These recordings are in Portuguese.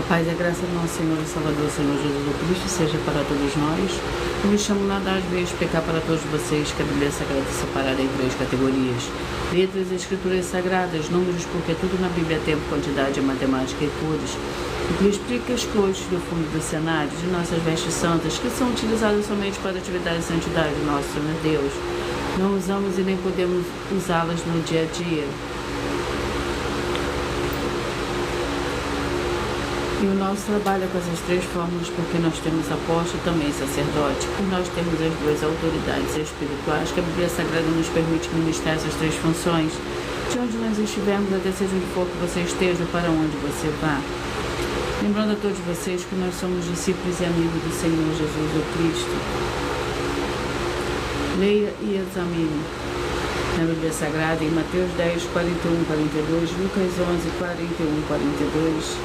paz e a graça do nosso Senhor e Salvador, Senhor Jesus Cristo, seja para todos nós. Eu me chamo Nadar, veio explicar para todos vocês que a Bíblia Sagrada é separada em 3 categorias: letras e escrituras sagradas, números, porque tudo na Bíblia é tempo, quantidade, matemática e cores. O que explica as cores do fundo do cenário de nossas vestes santas, que são utilizadas somente para atividade e santidade do nosso Senhor Deus. Não usamos e nem podemos usá-las no dia a dia. E o nosso trabalho é com essas 3 fórmulas, porque nós temos apóstolo e também sacerdote. Por nós temos as 2 autoridades espirituais que a Bíblia Sagrada nos permite ministrar essas 3 funções. De onde nós estivermos, até seja onde for que você esteja, para onde você vá. Lembrando a todos vocês que nós somos discípulos e amigos do Senhor Jesus o Cristo. Leia e examine na Bíblia Sagrada em Mateus 10, 41, 42, Lucas 11, 41, 42...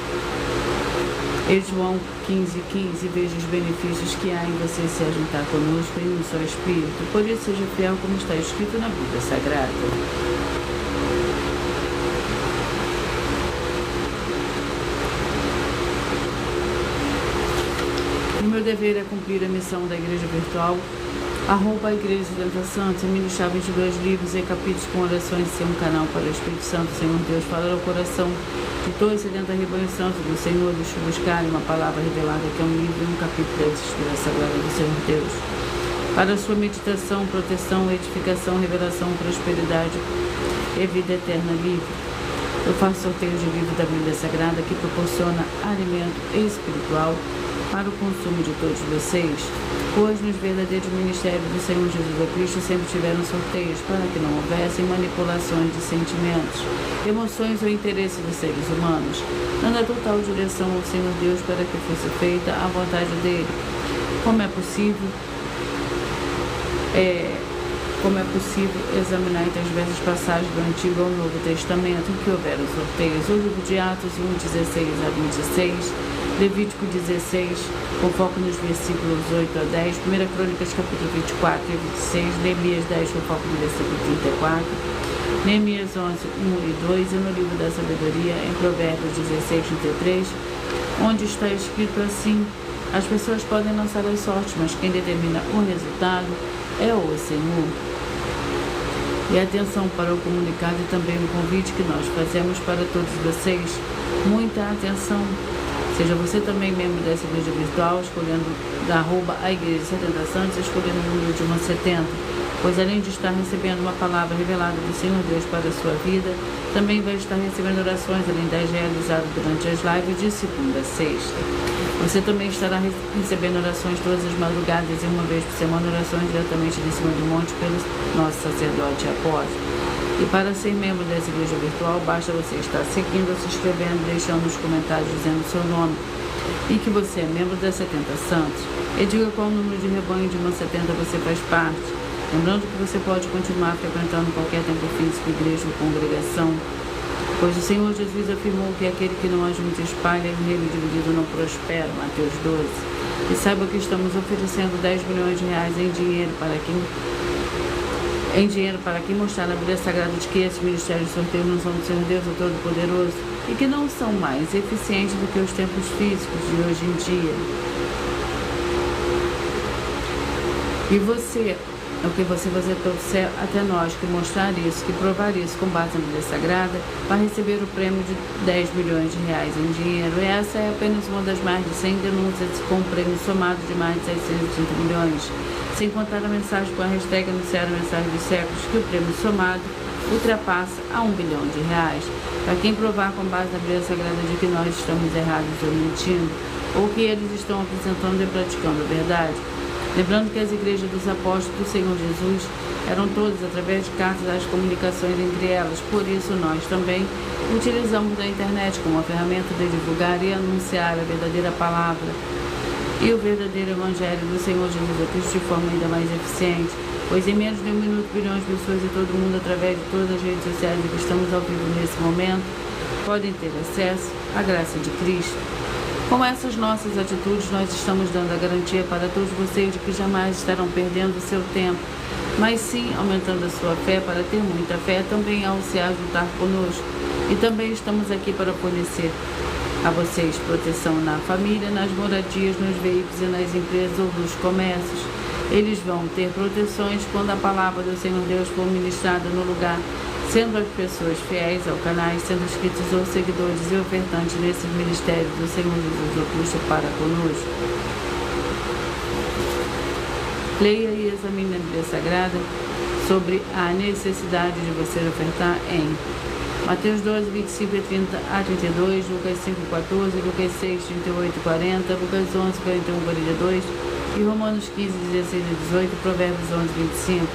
E João 15, 15, veja os benefícios que há em você se ajuntar conosco em um só Espírito. Por isso, seja fiel como está escrito na Bíblia Sagrada. E meu dever é cumprir a missão da Igreja Virtual, @ Igreja Sedenta Santos, ministrar 22 livros e capítulos com orações e ser um canal para o Espírito Santo, Senhor Deus, falar ao coração de todos os 70 rebanhos santos do Senhor, dos buscarem uma palavra revelada, que é um livro e um capítulo da Escritura Sagrada do Senhor Deus. Para a sua meditação, proteção, edificação, revelação, prosperidade e vida eterna livre. Eu faço sorteio de livro da Bíblia Sagrada que proporciona alimento espiritual para o consumo de todos vocês, pois nos verdadeiros ministérios do Senhor Jesus Cristo sempre tiveram sorteios para que não houvessem manipulações de sentimentos, emoções ou interesses dos seres humanos, dando a total direção ao Senhor Deus para que fosse feita a vontade dele. Como é possível examinar entre as diversas passagens do Antigo ao Novo Testamento em que houveram sorteios: o livro de Atos 1, 16 a 26, Levítico 16, com foco nos versículos 8 a 10, 1 Crônicas capítulo 24 e 26, Neemias 10, com foco no versículo 34, Neemias 11, 1 e 2, e no livro da Sabedoria, em Provérbios 16, 33, onde está escrito assim: as pessoas podem lançar as sortes, mas quem determina o resultado é o Senhor. E atenção para o comunicado e também o convite que nós fazemos para todos vocês. Muita atenção. Seja você também membro dessa igreja virtual, escolhendo da @ Igreja Sedenta Santos, escolhendo o número de 170, pois além de estar recebendo uma palavra revelada do Senhor Deus para a sua vida, também vai estar recebendo orações além das realizadas durante as lives de segunda a sexta. Você também estará recebendo orações todas as madrugadas e uma vez por semana orações diretamente de cima do monte pelo nosso sacerdote e apóstolo. E para ser membro dessa igreja virtual, basta você estar seguindo, se inscrevendo, deixando nos comentários dizendo o seu nome e que você é membro da 70 Santos. E diga qual número de rebanho de 170 você faz parte. Lembrando que você pode continuar frequentando qualquer templo físico, igreja ou congregação, pois o Senhor Jesus afirmou que aquele que não ajunta espalha e o reino dividido não prospera, Mateus 12. E saiba que estamos oferecendo 10 milhões de reais em dinheiro para quem mostrar na Bíblia Sagrada de que esses ministérios de sorteio não são do Senhor Deus, o Todo-Poderoso, e que não são mais eficientes do que os templos físicos de hoje em dia. E você, o que você trouxer até nós, que mostrar isso, que provar isso com base na Bíblia Sagrada, vai receber o prêmio de 10 milhões de reais em dinheiro. E essa é apenas uma das mais de 100 denúncias com um prêmio somado de mais de 630 milhões. Sem contar a mensagem com a hashtag anunciar a mensagem dos séculos, que o prêmio somado ultrapassa a 1 bilhão de reais. Para quem provar com base na Bíblia Sagrada de que nós estamos errados ou mentindo, ou que eles estão apresentando e praticando a verdade. Lembrando que as igrejas dos apóstolos do Senhor Jesus eram todas através de cartas as comunicações entre elas. Por isso nós também utilizamos a internet como uma ferramenta de divulgar e anunciar a verdadeira palavra e o verdadeiro Evangelho do Senhor Jesus Cristo de forma ainda mais eficiente, pois em menos de 1 minuto bilhões de pessoas de todo o mundo, através de todas as redes sociais em que estamos ao vivo nesse momento, podem ter acesso à graça de Cristo. Com essas nossas atitudes, nós estamos dando a garantia para todos vocês de que jamais estarão perdendo o seu tempo, mas sim aumentando a sua fé para ter muita fé também ao se ajuntar conosco. E também estamos aqui para fornecer a vocês proteção na família, nas moradias, nos veículos e nas empresas ou nos comércios. Eles vão ter proteções quando a palavra do Senhor Deus for ministrada no lugar, sendo as pessoas fiéis ao canal, sendo inscritos ou seguidores e ofertantes nesses ministérios do Senhor Jesus Cristo para conosco. Leia e examine a Bíblia Sagrada sobre a necessidade de você ofertar em Mateus 12, 25 e 30 a 32, Lucas 5, 14, Lucas 6, 38 e 40, Lucas 11, 41 e 42 e Romanos 15, 16 e 18, Provérbios 11, 25.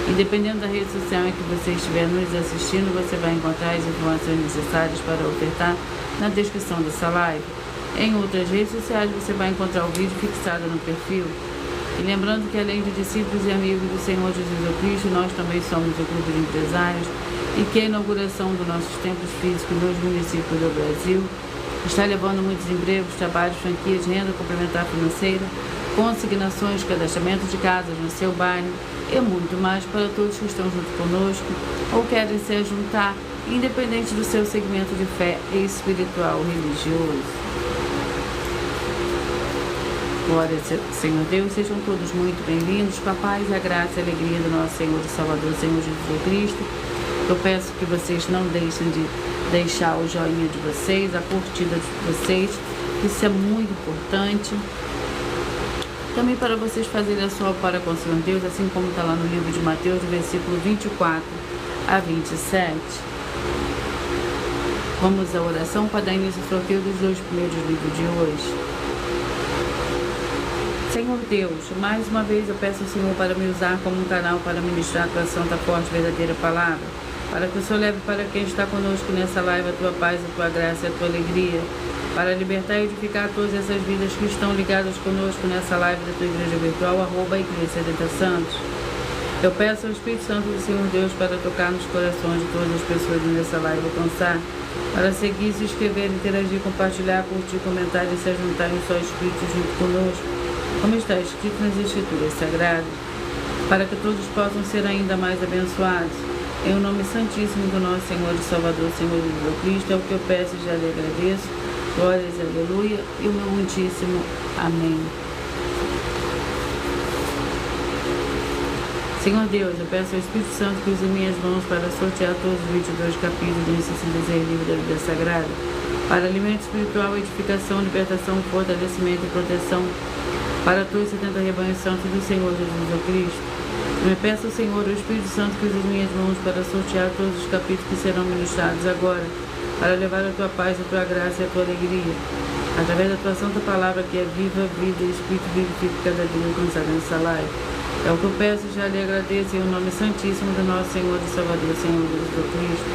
E dependendo da rede social em que você estiver nos assistindo, você vai encontrar as informações necessárias para ofertar na descrição dessa live. Em outras redes sociais você vai encontrar o vídeo fixado no perfil. E lembrando que além de discípulos e amigos do Senhor Jesus Cristo, nós também somos o Clube de Empresários e que a inauguração dos nossos templos físicos nos municípios do Brasil está levando muitos empregos, trabalhos, franquias, renda complementar financeira, consignações, cadastramento de casas no seu bairro e muito mais para todos que estão junto conosco ou querem se juntar, independente do seu segmento de fé espiritual ou religioso. Glória ao Senhor Deus, sejam todos muito bem-vindos, com a paz, a graça e a alegria do nosso Senhor e Salvador, Senhor Jesus Cristo. Eu peço que vocês não deixem de deixar o joinha de vocês, a curtida de vocês, isso é muito importante. Também para vocês fazerem a sua para com o Senhor Deus, assim como está lá no livro de Mateus, versículo 24 a 27. Vamos à oração para dar início ao sorteio dos 2 primeiros livros de hoje. Senhor Deus, mais uma vez eu peço ao Senhor para me usar como um canal para ministrar a tua santa, forte, verdadeira palavra, para que o Senhor leve para quem está conosco nessa live a tua paz, a tua graça e a tua alegria, para libertar e edificar todas essas vidas que estão ligadas conosco nessa live da tua igreja virtual, @Igreja 70 Santos. Eu peço ao Espírito Santo do Senhor Deus para tocar nos corações de todas as pessoas nessa live, alcançar, para seguir, se inscrever, interagir, compartilhar, curtir, comentar e se juntar em só Espírito junto conosco, como está escrito nas Escrituras Sagradas, para que todos possam ser ainda mais abençoados. Em o nome santíssimo do nosso Senhor e Salvador, Senhor Jesus Cristo, é o que eu peço e já lhe agradeço. Glórias, aleluia, e o meu muitíssimo amém. Senhor Deus, eu peço ao Espírito Santo que use minhas mãos para sortear todos os 22 capítulos do Necessidade Livre da Bíblia Sagrada, para alimento espiritual, edificação, libertação, fortalecimento e proteção, para todos os 70 rebanhos santos do Senhor Jesus Cristo. Eu peço ao Senhor, o Espírito Santo, que use as minhas mãos para sortear todos os capítulos que serão ministrados agora, para levar a tua paz, a tua graça e a tua alegria, através da tua santa palavra que é viva, vida e Espírito vivifica cada dia alcançada nessa live. É o que eu peço e já lhe agradeço em nome santíssimo do nosso Senhor e Salvador, Senhor Jesus Cristo.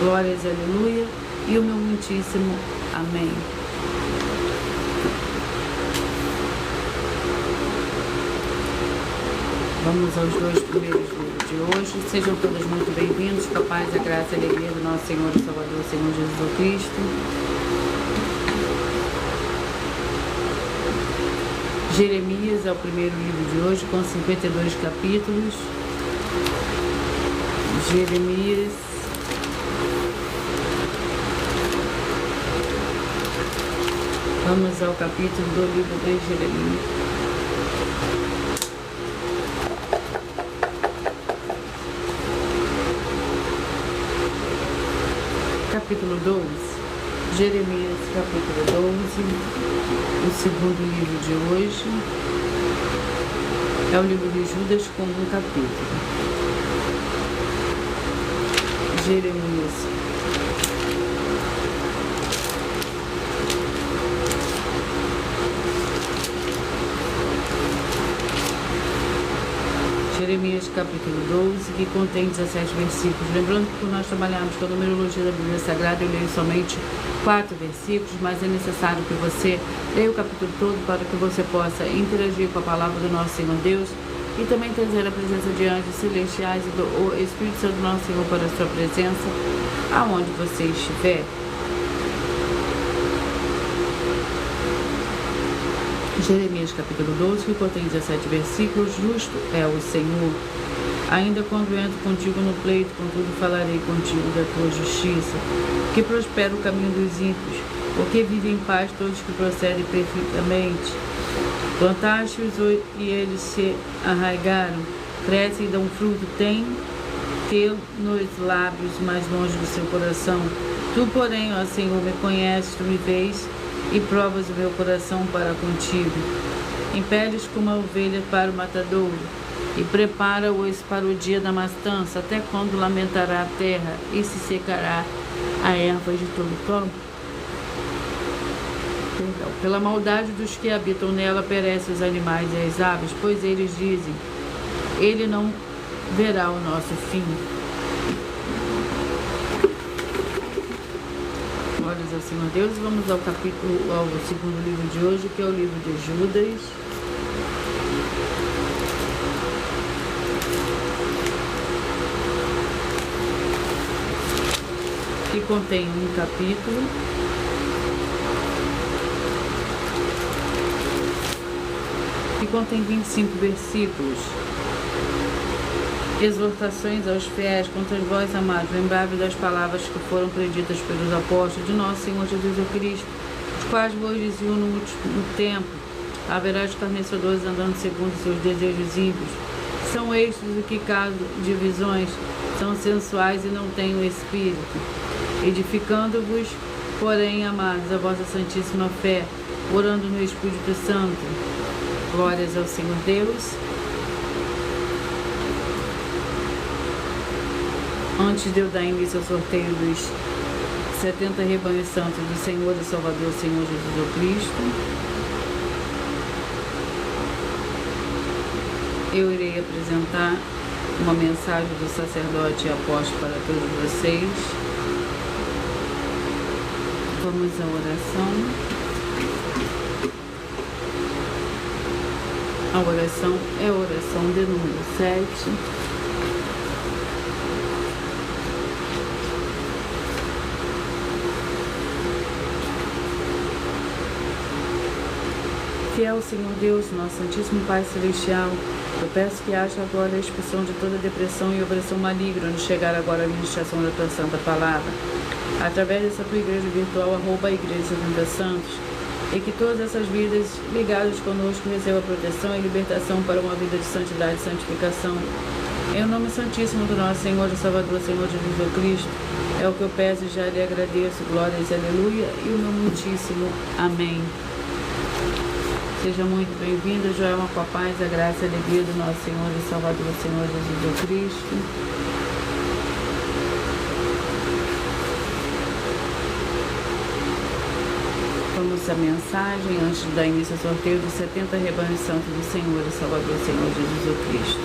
Glórias, aleluia, e o meu muitíssimo amém. Vamos aos 2 primeiros livros de hoje. Sejam todos muito bem-vindos, com a paz, a graça e a alegria do nosso Senhor e Salvador, Senhor Jesus Cristo. Jeremias é o primeiro livro de hoje, com 52 capítulos. Jeremias. Vamos ao capítulo do livro de Jeremias. Capítulo 12, Jeremias, capítulo 12, o segundo livro de hoje, é o livro de Judas com um capítulo. Jeremias. Jeremias capítulo 12, que contém 17 versículos. Lembrando que quando nós trabalhamos com a numerologia da Bíblia Sagrada, eu leio somente 4 versículos, mas é necessário que você leia o capítulo todo para que você possa interagir com a palavra do nosso Senhor Deus e também trazer a presença de anjos celestiais e do Espírito Santo do nosso Senhor para a sua presença, aonde você estiver. Jeremias capítulo 12, que contém 17 versículos. Justo é o Senhor, ainda quando entro contigo no pleito, contudo falarei contigo da tua justiça, que prospera o caminho dos ímpios, porque vivem em paz todos que procedem perfeitamente. Plantaste-os e eles se arraigaram, crescem e dão fruto, têm nos lábios mais longe do seu coração. Tu, porém, ó Senhor, me conheces, tu me vês e provas o meu coração para contigo. Impeles como a ovelha para o matadouro e prepara-os para o dia da matança, até quando lamentará a terra e se secará a erva de todo o campo. Pela maldade dos que habitam nela perecem os animais e as aves, pois eles dizem, ele não verá o nosso fim. Glórias ao Senhor Deus. Vamos ao segundo livro de hoje, que é o livro de Judas. Que contém um capítulo. Que contém 25 versículos. Exortações aos fiéis. Quanto a vós, amados, lembrai-vos das palavras que foram preditas pelos apóstolos de nosso Senhor Jesus Cristo, os quais vos diziam no último tempo: haverá escarnecedores andando segundo seus desejos ímpios. São estes os que causam divisões, são sensuais e não têm o Espírito. Edificando-vos, porém, amados, a vossa santíssima fé, orando no Espírito Santo. Glórias ao Senhor Deus. Antes de eu dar início ao sorteio dos 70 rebanhos santos do Senhor e Salvador, Senhor Jesus Cristo, eu irei apresentar uma mensagem do sacerdote e apóstolo para todos vocês. Vamos à oração. A oração é a oração de número 7. Fiel Senhor Deus, nosso Santíssimo Pai Celestial, eu peço que haja agora a expulsão de toda depressão e opressão maligna no chegar agora à ministração da tua santa palavra, através dessa tua igreja virtual, @ Igreja 70 Santos, e que todas essas vidas ligadas conosco recebam proteção e libertação para uma vida de santidade e santificação. Em nome santíssimo do nosso Senhor e Salvador, Senhor Jesus Cristo, é o que eu peço e já lhe agradeço. Glórias, aleluia, e o meu muitíssimo amém. Seja muito bem-vindo, Joelma, com a paz, a graça e a alegria do nosso Senhor e Salvador, Senhor Jesus Cristo. Vamos à mensagem antes de dar início ao sorteio dos 70 rebanhos santos do Senhor e Salvador, Senhor Jesus Cristo.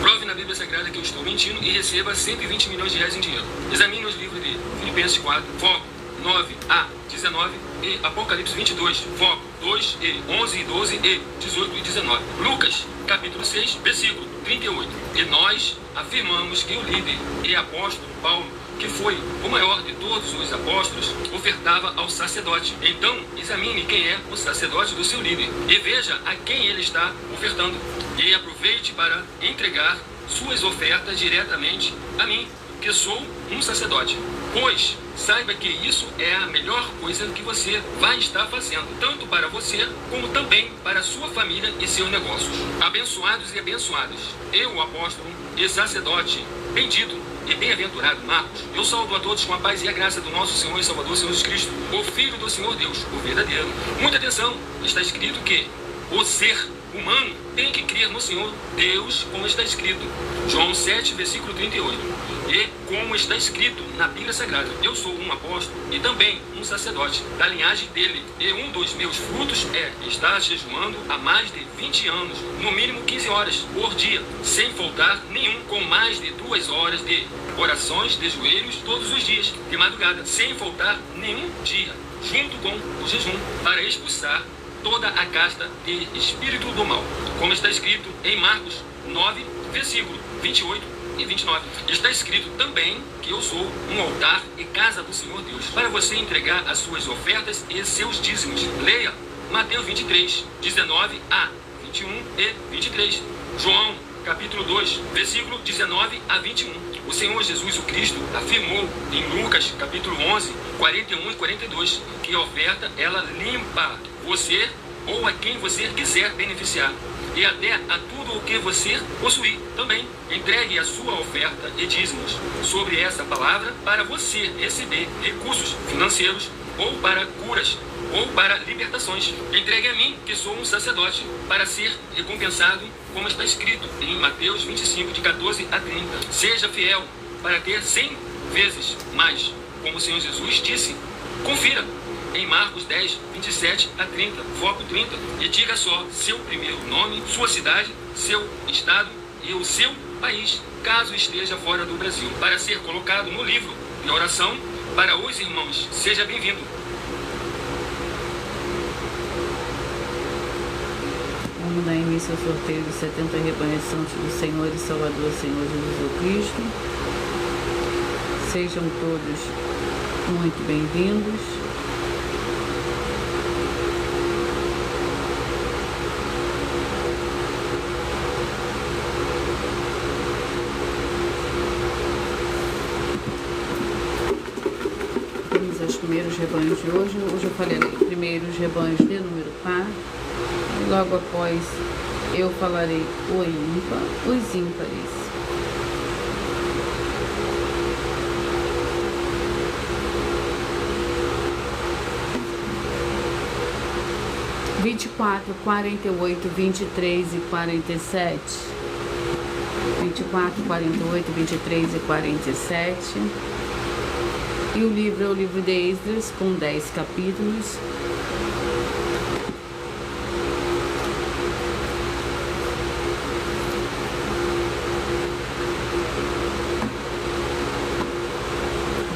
Prove na Bíblia Sagrada que eu estou mentindo e receba 120 milhões de reais em dinheiro. Examine os livros de Filipenses 4, foco 9 a 19 e Apocalipse 22, foco 2 e 11 e 12 e 18 e 19. Lucas, capítulo 6, versículo 38. E nós afirmamos que o líder e apóstolo Paulo, que foi o maior de todos os apóstolos, ofertava ao sacerdote. Então, examine quem é o sacerdote do seu líder e veja a quem ele está ofertando. E aproveite para entregar suas ofertas diretamente a mim, que sou um sacerdote. Pois saiba que isso é a melhor coisa que você vai estar fazendo, tanto para você, como também para sua família e seus negócios. Abençoados e abençoadas, eu, o apóstolo e sacerdote, bendito e bem-aventurado Marcos, eu saúdo a todos com a paz e a graça do nosso Senhor e Salvador, Senhor Jesus Cristo, o Filho do Senhor Deus, o verdadeiro. Muita atenção, está escrito que o ser humano tem que crer no Senhor Deus, como está escrito. João 7, versículo 38. E como está escrito na Bíblia Sagrada, eu sou um apóstolo e também um sacerdote da linhagem dele. E um dos meus frutos é estar jejuando há mais de 20 anos, no mínimo 15 horas por dia, sem faltar nenhum, com mais de 2 horas de orações de joelhos todos os dias, de madrugada, sem faltar nenhum dia, junto com o jejum, para expulsar toda a casta de espírito do mal, como está escrito em Marcos 9, versículo 28 e 29. Está escrito também que eu sou um altar e casa do Senhor Deus, para você entregar as suas ofertas e seus dízimos. Leia Mateus 23, 19 a 21 e 23. João, capítulo 2, versículo 19 a 21. O Senhor Jesus o Cristo afirmou em Lucas capítulo 11, 41 e 42, que a oferta, ela limpa você ou a quem você quiser beneficiar, e até a tudo o que você possuir também. Entregue a sua oferta e dízimos sobre essa palavra para você receber recursos financeiros, ou para curas, ou para libertações. Entregue a mim, que sou um sacerdote, para ser recompensado, como está escrito em Mateus 25, de 14 a 30. Seja fiel para ter 100 vezes mais, como o Senhor Jesus disse. Confira em Marcos 10, 27 a 30, foco 30, e diga só seu primeiro nome, sua cidade, seu estado e o seu país, caso esteja fora do Brasil, para ser colocado no livro de oração para os irmãos. Seja bem-vindo. Vamos dar início ao sorteio dos 70 rebanhos santos do Senhor e Salvador, Senhor Jesus Cristo. Sejam todos muito bem-vindos. Vamos aos primeiros rebanhos de hoje. Hoje eu falarei primeiro os rebanhos de número par. Logo após eu falarei o ímpar, os ímpares. Vinte e quatro, 48, 23 e 47. 24, 48, 23 e 47. E o livro é o livro de Esdras, com 10 capítulos.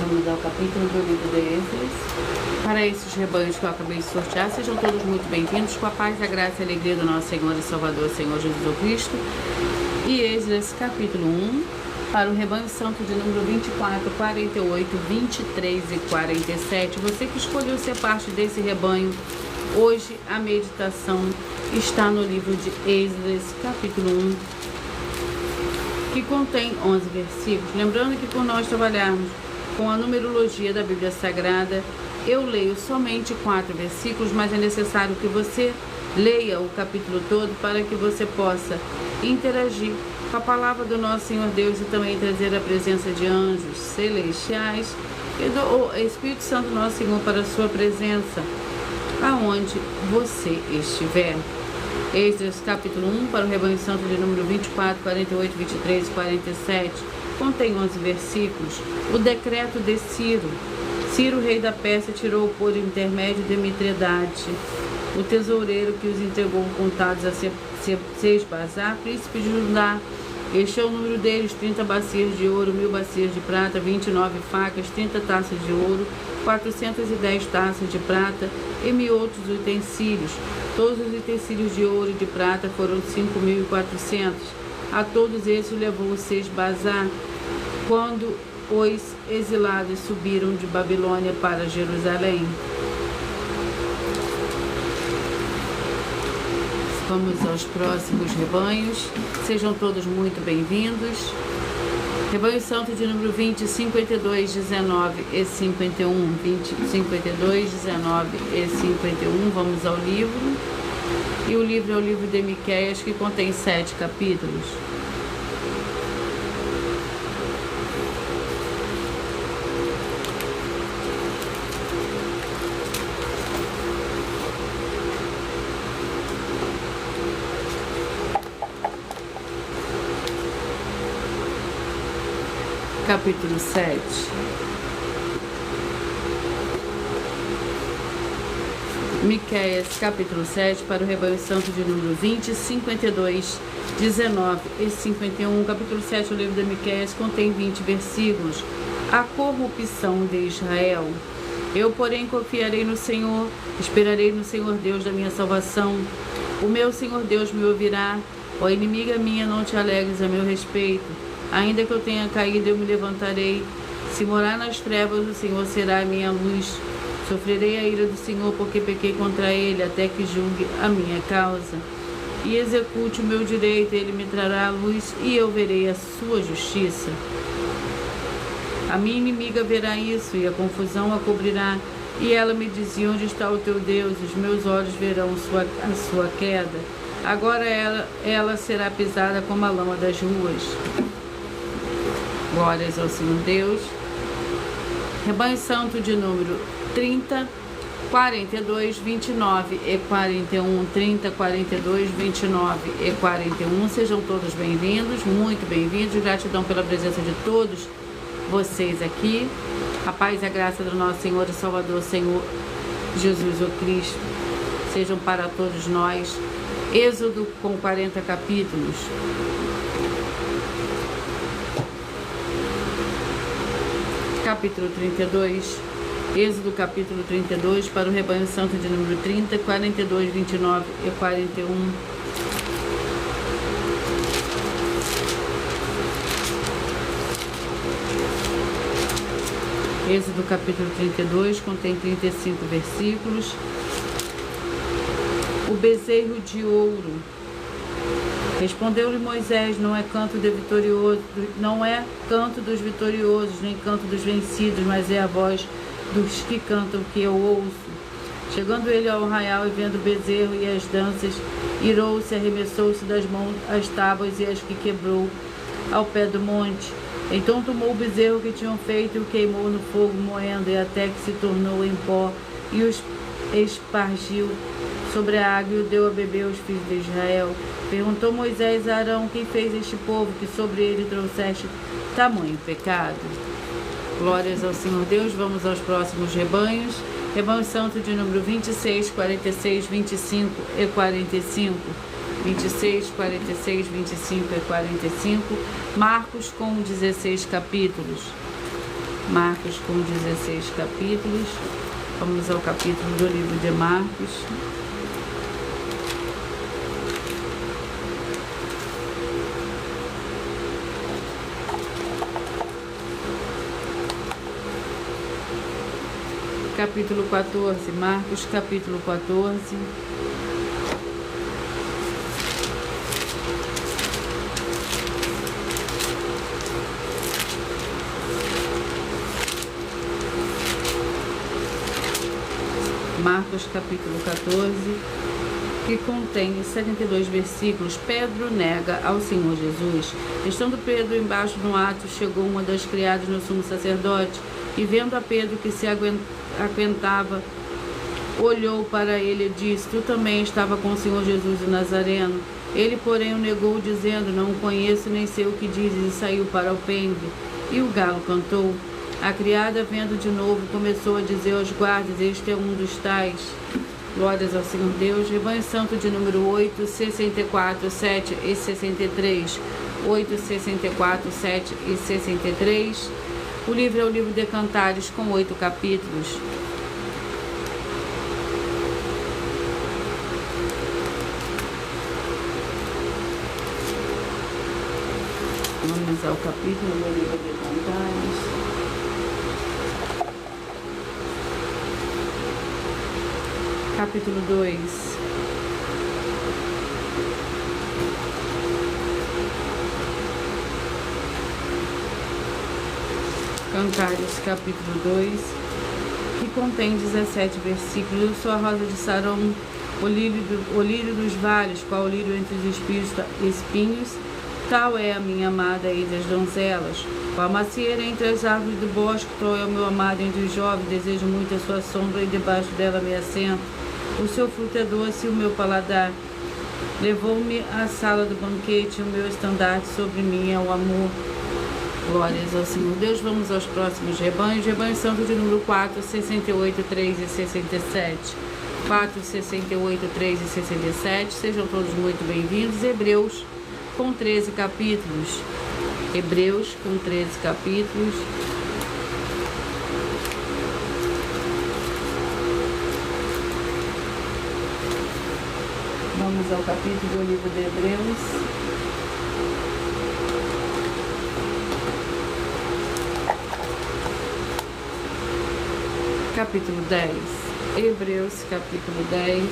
Vamos ao capítulo do livro de Esdras. Para esses rebanhos que eu acabei de sortear, sejam todos muito bem-vindos, com a paz, a graça e a alegria do nosso Senhor e Salvador, Senhor Jesus Cristo. E Esdras, capítulo 1, para o rebanho santo de número 24, 48, 23 e 47. Você que escolheu ser parte desse rebanho, hoje a meditação está no livro de Esdras, capítulo 1, que contém 11 versículos. Lembrando que por nós trabalharmos com a numerologia da Bíblia Sagrada, eu leio somente 4 versículos, mas é necessário que você leia o capítulo todo para que você possa interagir com a palavra do nosso Senhor Deus e também trazer a presença de anjos celestiais e do Espírito Santo nosso Senhor para a sua presença, aonde você estiver. Esdras capítulo 1, para o rebanho santo de número 24, 48, 23 e 47, contém 11 versículos. O decreto de Ciro. Ciro, rei da Pérsia, tirou por intermédio de Mitredate, o tesoureiro que os entregou contados a Sesbazar, príncipe de Judá. Este é o número deles: 30 bacias de ouro, 1000 bacias de prata, 29 facas, 30 taças de ouro, 410 taças de prata e 1000 outros utensílios. Todos os utensílios de ouro e de prata foram 5.400. A todos esses levou Sesbazar quando os exilados subiram de Babilônia para Jerusalém. Vamos aos próximos rebanhos. Sejam todos muito bem-vindos. Rebanho santo de número 20, 52, 19 e 51. 20, 52, 19 e 51. Vamos ao livro. E o livro é o livro de Miqueias, que contém 7 capítulos. Capítulo 7. Miqueias, capítulo 7, para o rebanho santo de número 20, 52, 19 e 51. Capítulo 7, o livro de Miqueias, contém 20 versículos. A corrupção de Israel. Eu, porém, confiarei no Senhor, esperarei no Senhor Deus da minha salvação. O meu Senhor Deus me ouvirá. Ó inimiga minha, não te alegres a meu respeito. Ainda que eu tenha caído, eu me levantarei. Se morar nas trevas, o Senhor será a minha luz. Sofrerei a ira do Senhor, porque pequei contra Ele, até que julgue a minha causa. E execute o meu direito, Ele me trará a luz, e eu verei a sua justiça. A minha inimiga verá isso, e a confusão a cobrirá. E ela me dizia: onde está o teu Deus? Os meus olhos verão a sua queda. Agora ela será pisada como a lama das ruas. Glórias ao Senhor Deus. Rebanho Santo de número 30, 42, 29 e 41, 30, 42, 29 e 41. Sejam todos bem-vindos, muito bem-vindos. Gratidão pela presença de todos vocês aqui. A paz e a graça do nosso Senhor e Salvador, Senhor Jesus o Cristo, sejam para todos nós. Êxodo com 40 capítulos. Capítulo 32. Êxodo capítulo 32 para o rebanho santo de número 30, 42, 29 e 41. Êxodo capítulo 32 contém 35 versículos. O bezerro de ouro. Respondeu-lhe Moisés: não é canto dos vitoriosos, nem canto dos vencidos, mas é a voz dos que cantam que eu ouço. Chegando ele ao arraial e vendo o bezerro e as danças, irou-se, arremessou-se das mãos as tábuas e as que quebrou ao pé do monte. Então tomou o bezerro que tinham feito e o queimou no fogo, moendo, e até que se tornou em pó, e os espargiu sobre a água e o deu a beber aos filhos de Israel. Perguntou Moisés a Arão: quem fez este povo, que sobre ele trouxeste tamanho pecado? Glórias ao Senhor Deus. Vamos aos próximos rebanhos. Rebanho Santo de número 26, 46, 25 e 45. 26, 46, 25 e 45. Marcos com 16 capítulos. Marcos com 16 capítulos. Vamos ao capítulo do livro de Marcos. Capítulo 14, Marcos, capítulo 14. Marcos, capítulo 14, que contém 72 versículos. Pedro nega ao Senhor Jesus. Estando Pedro embaixo no ato, chegou uma das criadas do sumo sacerdote, e vendo a Pedro que se aguentava, olhou para ele e disse: tu também estava com o Senhor Jesus o Nazareno. Ele, porém, o negou, dizendo: não o conheço, nem sei o que dizes, e saiu para o alpendre. E o galo cantou. A criada, vendo de novo, começou a dizer aos guardas: este é um dos tais. Glórias ao Senhor Deus. Rebanho Santo de número 8, 64, 7 e 63. 8, 64, 7 e 63. O livro é o livro de Cantares, com 8 capítulos. Vamos ao capítulo do livro de Cantares. Capítulo 2. Cantares, capítulo 2, que contém 17 versículos. Eu sou a rosa de Sarão, o lírio dos vales, qual o lírio entre os espinhos, tal é a minha amada entre as donzelas. Qual a macieira entre as árvores do bosque, tal é o meu amado entre os jovens, desejo muito a sua sombra e debaixo dela me assento. O seu fruto é doce e o meu paladar. Levou-me à sala do banquete, o meu estandarte sobre mim é o amor. Glórias ao Senhor Deus. Vamos aos próximos rebanhos. Rebanho Santo de número 4, 68, 3 e 67. 4, 68, 3 e 67. Sejam todos muito bem-vindos. Hebreus com 13 capítulos. Hebreus com 13 capítulos. Vamos ao capítulo do livro de Hebreus. Capítulo 10. Hebreus, capítulo 10.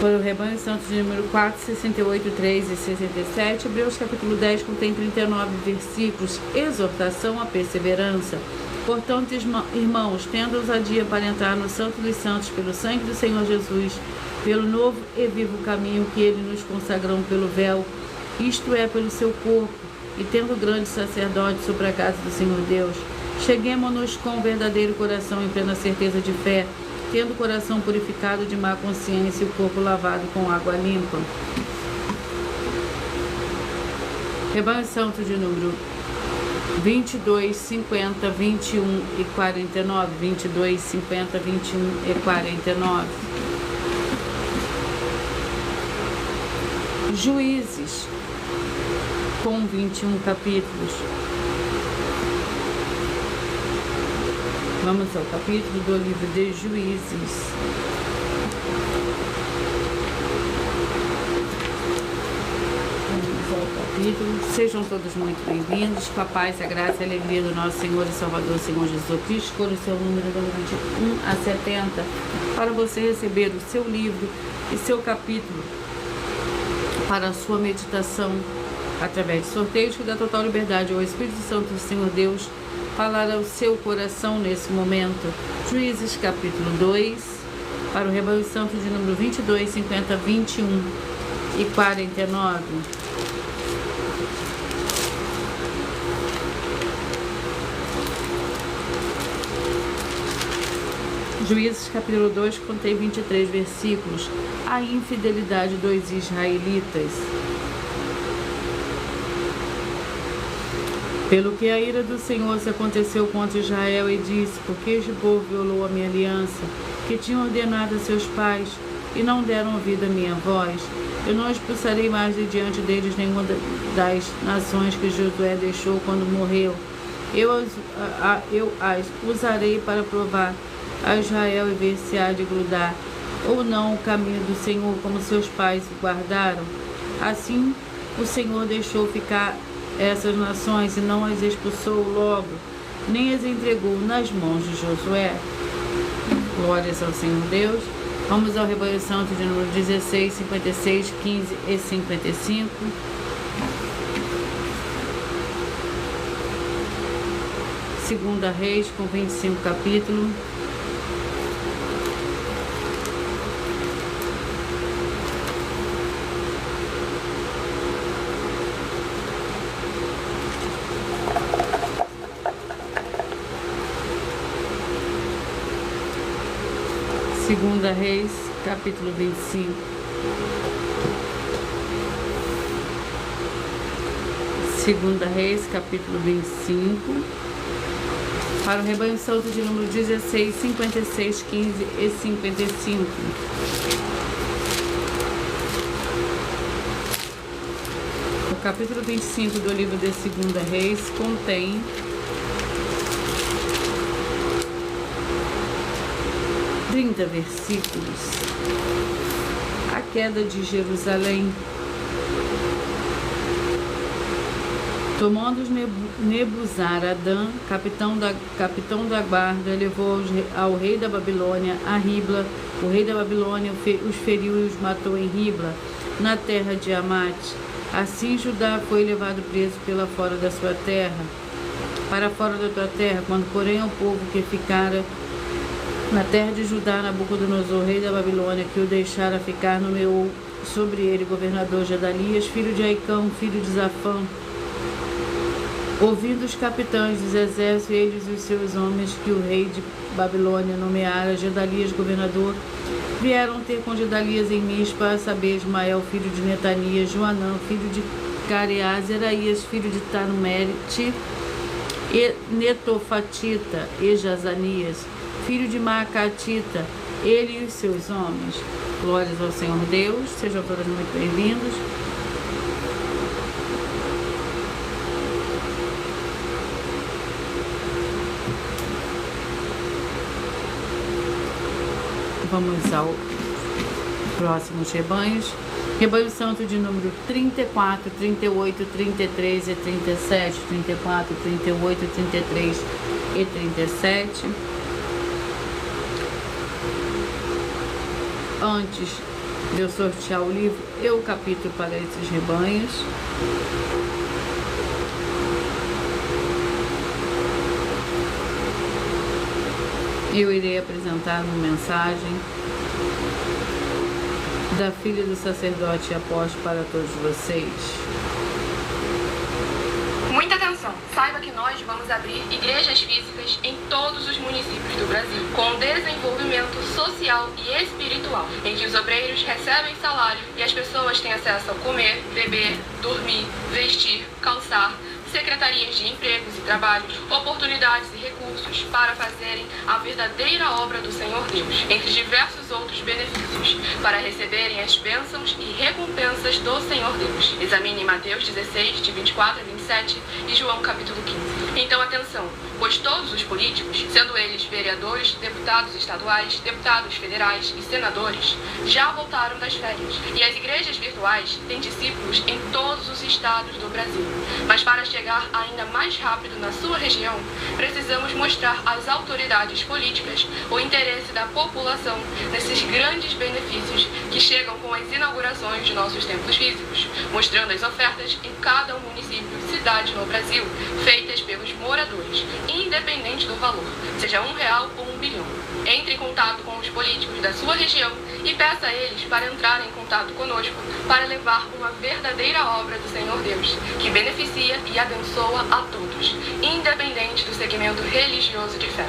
Para o rebanho santo de número 4, 68, 3 e 67. Hebreus capítulo 10 contém 39 versículos. Exortação à perseverança. Portanto, irmãos, tendo ousadia para entrar no Santo dos Santos pelo sangue do Senhor Jesus, pelo novo e vivo caminho que ele nos consagrou pelo véu, isto é, pelo seu corpo, e tendo grande sacerdote sobre a casa do Senhor Deus, cheguemo-nos com verdadeiro coração em plena certeza de fé, tendo o coração purificado de má consciência e o corpo lavado com água limpa. Rebanho santo de número 22, 50, 21 e 49. 22, 50, 21 e 49. Juízes, com 21 capítulos. Vamos ao capítulo do livro de Juízes. Vamos ao capítulo. Sejam todos muito bem-vindos. Com a paz, a graça e a alegria do nosso Senhor e Salvador, Senhor Jesus Cristo. Escolha o seu número de 1 a 70 para você receber o seu livro e seu capítulo para a sua meditação através de sorteios que dá total liberdade ao Espírito Santo do Senhor Deus falar ao seu coração nesse momento. Juízes capítulo 2, para o rebanho santo de número 22, 50, 21 e 49. Juízes capítulo 2 contém 23 versículos. A infidelidade dos israelitas. Pelo que a ira do Senhor se aconteceu contra Israel e disse: porque este povo violou a minha aliança, que tinha ordenado a seus pais, e não deram ouvido à minha voz, eu não expulsarei mais de diante deles nenhuma das nações que Josué deixou quando morreu. Eu as usarei para provar a Israel e ver se há de grudar ou não o caminho do Senhor, como seus pais o guardaram. Assim o Senhor deixou ficar essas nações e não as expulsou logo, nem as entregou nas mãos de Josué. Glórias ao Senhor Deus. Vamos ao rebanho santo de número 16, 56, 15 e 55. Segunda Reis, com 25 capítulos. Segunda Reis, capítulo 25. Segunda Reis, capítulo 25. Para o rebanho santo de número 16, 56, 15 e 55. O capítulo 25 do livro de Segunda Reis contém 30 versículos. A queda de Jerusalém. Tomando Nebuzaradan, capitão da guarda, levou ao rei da Babilônia a Ribla. O rei da Babilônia os feriu e os matou em Ribla, na terra de Amate. Assim Judá foi levado preso para fora da sua terra, quando porém o povo que ficara na terra de Judá, Nabucodonosor, rei da Babilônia, que o deixara ficar, nomeou sobre ele governador Gedalias, filho de Aicão, filho de Zafã. Ouvindo os capitães dos exércitos, eles e os seus homens, que o rei de Babilônia nomeara Gedalias governador, vieram ter com Gedalias em Mispa, a saber, Ismael, filho de Netanias, Joanã, filho de Careás, Eraías, filho de Tanumete, e Netofatita, e Jazanias, filho de Maacatita, ele e os seus homens. Glórias ao Senhor Deus, sejam todos muito bem-vindos. Vamos ao próximos rebanhos. Rebanho santo de número 34, 38, 33 e 37. 34, 38, 33 e 37. Antes, de eu sortear o livro e o capítulo para esses rebanhos. Eu irei apresentar uma mensagem da filha do sacerdote e apóstolo para todos vocês. Muita atenção! Saiba que nós vamos abrir igrejas físicas em todos os municípios do Brasil, com desenvolvimento social e espiritual, em que os obreiros recebem salário e as pessoas têm acesso a comer, beber, dormir, vestir, calçar, secretarias de empregos e trabalhos, oportunidades e recursos para fazerem a verdadeira obra do Senhor Deus, entre diversos outros benefícios, para receberem as bênçãos e recompensas do Senhor Deus. Examine Mateus 16, de 24 a 27 e João capítulo 15. Então atenção, pois todos os políticos, sendo eles vereadores, deputados estaduais, deputados federais e senadores, já voltaram das férias, e as igrejas virtuais têm discípulos em todos os estados do Brasil. Mas para chegar ainda mais rápido na sua região, precisamos mostrar às autoridades políticas o interesse da população nesses grandes benefícios que chegam com as inaugurações de nossos templos físicos, mostrando as ofertas em cada município e cidade no Brasil, feitas pelos moradores, independente do valor, seja R$1 ou R$1 bilhão. Entre em contato com os políticos da sua região e peça a eles para entrarem em contato conosco para levar uma verdadeira obra do Senhor Deus, que beneficia e abençoa a todos, independente do segmento religioso de fé.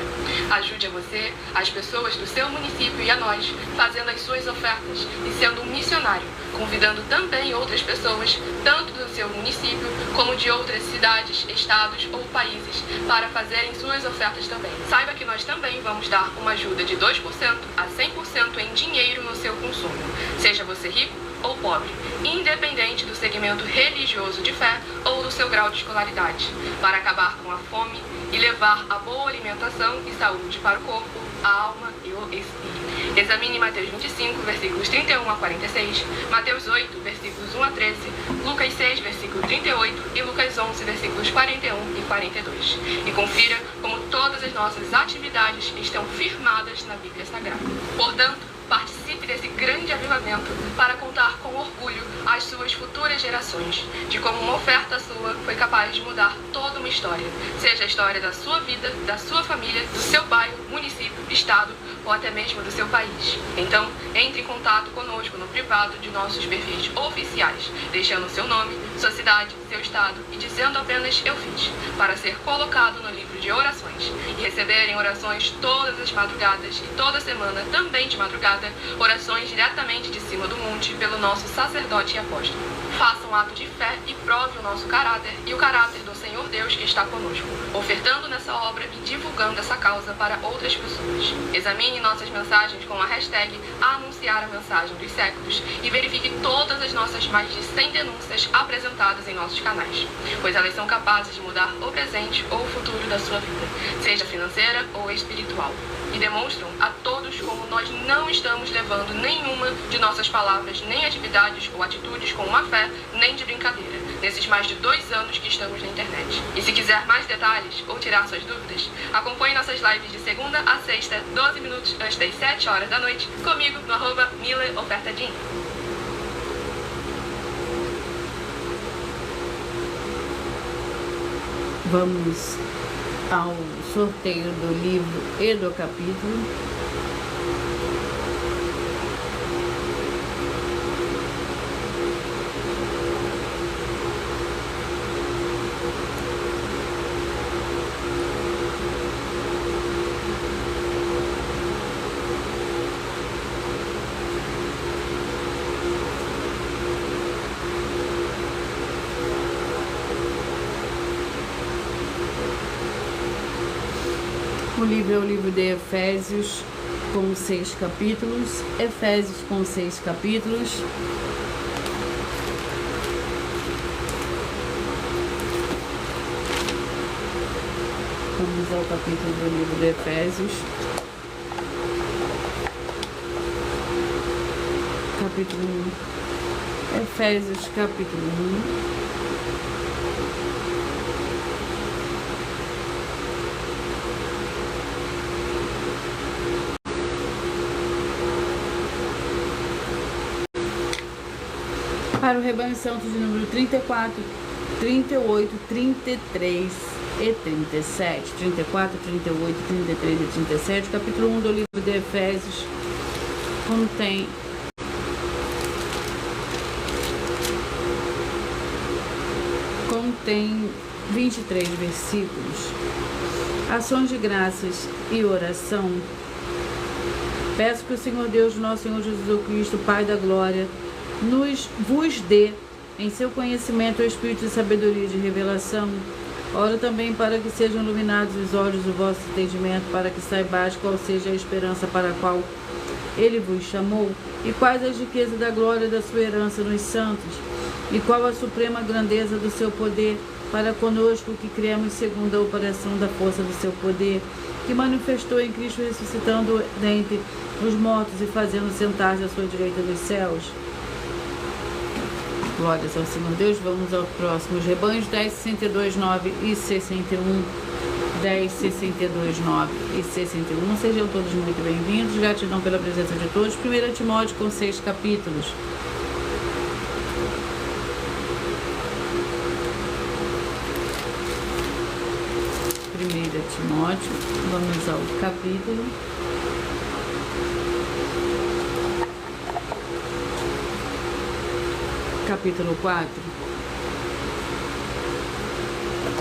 Ajude a você, as pessoas do seu município e a nós, fazendo as suas ofertas e sendo um missionário, convidando também outras pessoas, tanto do seu município como de outras cidades, estados ou países, para fazerem suas ofertas também. Saiba que nós também vamos dar uma ajuda de 2% a 100% em dinheiro no seu consumo, seja você rico ou pobre, independente do segmento religioso de fé ou do seu grau de escolaridade, para acabar com a fome e levar a boa alimentação e saúde para o corpo, a alma e o espírito. Examine Mateus 25, versículos 31 a 46, Mateus 8, versículos 1 a 13, Lucas 6, versículo 38 e Lucas 11, versículos 41 e 42. E confira como todas as nossas atividades estão firmadas na Bíblia Sagrada. Portanto, participe desse grande avivamento para contar com orgulho às suas futuras gerações de como uma oferta sua foi capaz de mudar toda uma história, seja a história da sua vida, da sua família, do seu bairro, município, estado ou até mesmo do seu país. Então, entre em contato conosco no privado de nossos perfis oficiais, deixando seu nome, sua cidade, seu estado e dizendo apenas "eu fiz", para ser colocado no livro de orações e receberem orações todas as madrugadas e toda semana, também de madrugada, orações diretamente de cima do monte pelo nosso sacerdote e apóstolo. Faça um ato de fé e prove o nosso caráter e o caráter do Senhor Deus que está conosco, ofertando nessa obra e divulgando essa causa para outras pessoas. Examine nossas mensagens com a hashtag Anunciar a Mensagem dos Séculos e verifique todas as nossas mais de 100 denúncias apresentadas em nossos canais, pois elas são capazes de mudar o presente ou o futuro da sua vida, seja financeira ou espiritual, e demonstram a todos como nós não estamos levando nenhuma de nossas palavras, nem atividades ou atitudes com má fé, nem de brincadeira, nesses mais de 2 anos que estamos na internet. E se quiser mais detalhes ou tirar suas dúvidas, acompanhe nossas lives de segunda a sexta, 12 minutos antes das 7 horas da noite, comigo no @MilaOfertadinho. Vamos ao sorteio do livro e do capítulo. O livro é o livro de Efésios, com 6 capítulos. Efésios com 6 capítulos. Vamos ao capítulo do livro de Efésios. Capítulo 1. Efésios, capítulo 1. Para o rebanho santo de número 34, 38, 33 e 37. 34, 38, 33 e 37. Capítulo 1 do livro de Efésios contém 23 versículos. Ações de graças e oração. Peço que o Senhor Deus, nosso Senhor Jesus Cristo, Pai da glória, vos dê em seu conhecimento o espírito de sabedoria e de revelação. Oro também para que sejam iluminados os olhos do vosso entendimento, para que saibais qual seja a esperança para a qual ele vos chamou, e quais as riquezas da glória da sua herança nos santos, e qual a suprema grandeza do seu poder para conosco que cremos segundo a operação da força do seu poder, que manifestou em Cristo, ressuscitando dentre os mortos e fazendo sentar-se à sua direita dos céus. Glórias ao Senhor Deus. Vamos ao próximo. Os rebanhos 10, 62, 9 e 61. 10, 62, 9 e 61. Sejam todos muito bem-vindos. Gratidão pela presença de todos. 1 Timóteo com 6 capítulos. Timóteo, vamos ao capítulo. Capítulo 4.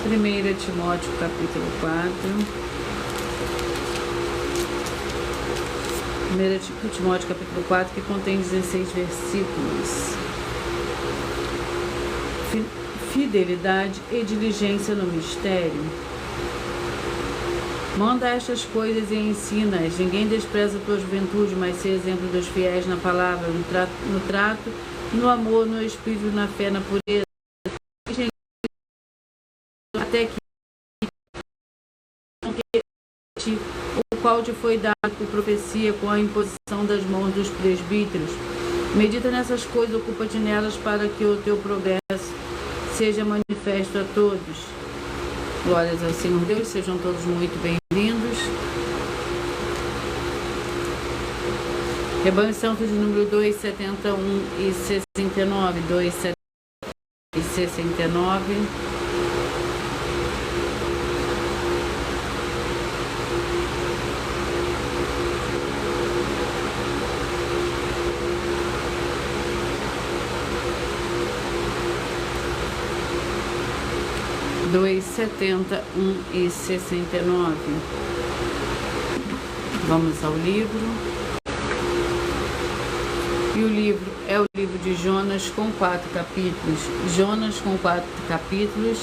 1 Timóteo, capítulo 4. 1 Timóteo, capítulo 4, que contém 16 versículos. Fidelidade e diligência no mistério. Manda estas coisas e ensina-as. Ninguém despreza a tua juventude, mas seja exemplo dos fiéis na palavra, no trato, no amor, no espírito, na fé, na pureza. Até que o qual te foi dado por profecia com a imposição das mãos dos presbíteros. Medita nessas coisas, ocupa-te nelas para que o teu progresso seja manifesto a todos. Glórias ao Senhor Deus, sejam todos muito bem-vindos. Rebanho Santo de número 2, 71 e 69. 2, 70 e 69. Dois, 71 e 69. Vamos ao livro. E o livro é o livro de Jonas com 4 capítulos. Jonas com 4 capítulos.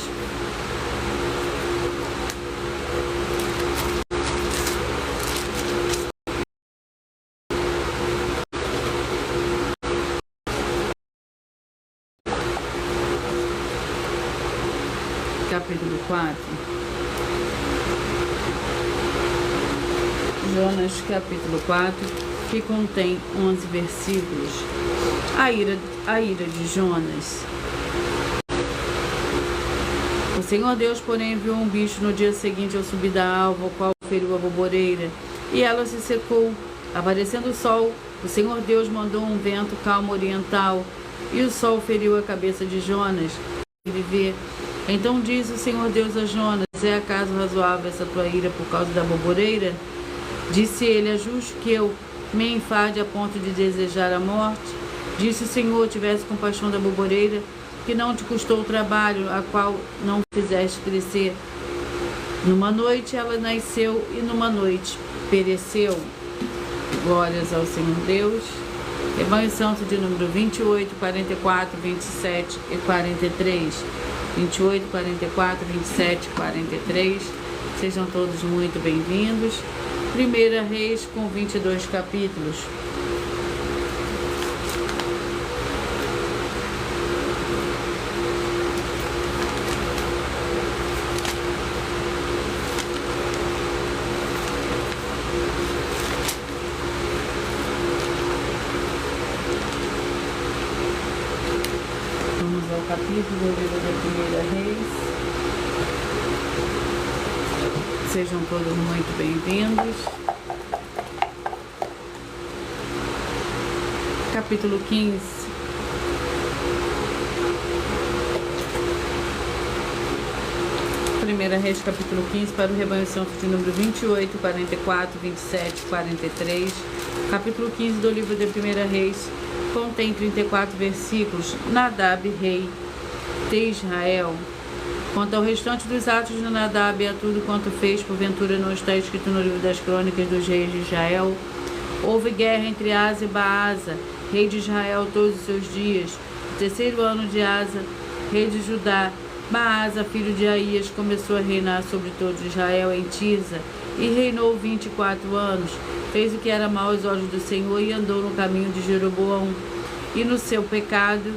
Capítulo 4. Jonas, capítulo 4, que contém 11 versículos. A ira de Jonas. O Senhor Deus, porém, enviou um bicho no dia seguinte ao subir da alva, o qual feriu a boboreira, e ela se secou. Aparecendo o sol, o Senhor Deus mandou um vento calmo oriental, e o sol feriu a cabeça de Jonas. Viver. Então disse o Senhor Deus a Jonas: é acaso razoável essa tua ira por causa da boboreira? Disse ele: é justo que eu me enfade a ponto de desejar a morte? Disse o Senhor: tivesse compaixão da boboreira, que não te custou o trabalho, a qual não fizeste crescer. Numa noite ela nasceu e numa noite pereceu. Glórias ao Senhor Deus. Rebanho Santo de número 28, 44, 27 e 43. 28, 44, 27, 43. Sejam todos muito bem-vindos. 1 Reis com 22 capítulos. Vamos ao capítulo do livro da 1 Reis. Sejam todos muito bem-vindos. Capítulo 15. 1 Reis, capítulo 15, para o rebanho santo de número 28, 44, 27, 43. Capítulo 15 do livro de 1 Reis contém 34 versículos. Nadab, rei de Israel. Quanto ao restante dos atos de Nadab e a tudo quanto fez, porventura não está escrito no livro das crônicas dos reis de Israel? Houve guerra entre Asa e Baasa, rei de Israel, todos os seus dias. No terceiro ano de Asa, rei de Judá, Baasa, filho de Aías, começou a reinar sobre todo Israel em Tirza, e reinou 24 anos. Fez o que era mau aos olhos do Senhor e andou no caminho de Jeroboão, e no seu pecado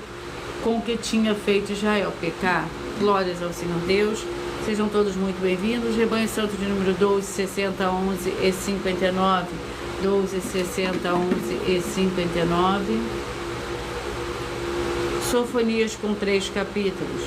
com que tinha feito Israel pecar. Glórias ao Senhor Deus. Sejam todos muito bem-vindos. Rebanho Santo de número 12, 60, 11 e 59. 12, 60, 11 e 59. Sofonias com 3 capítulos.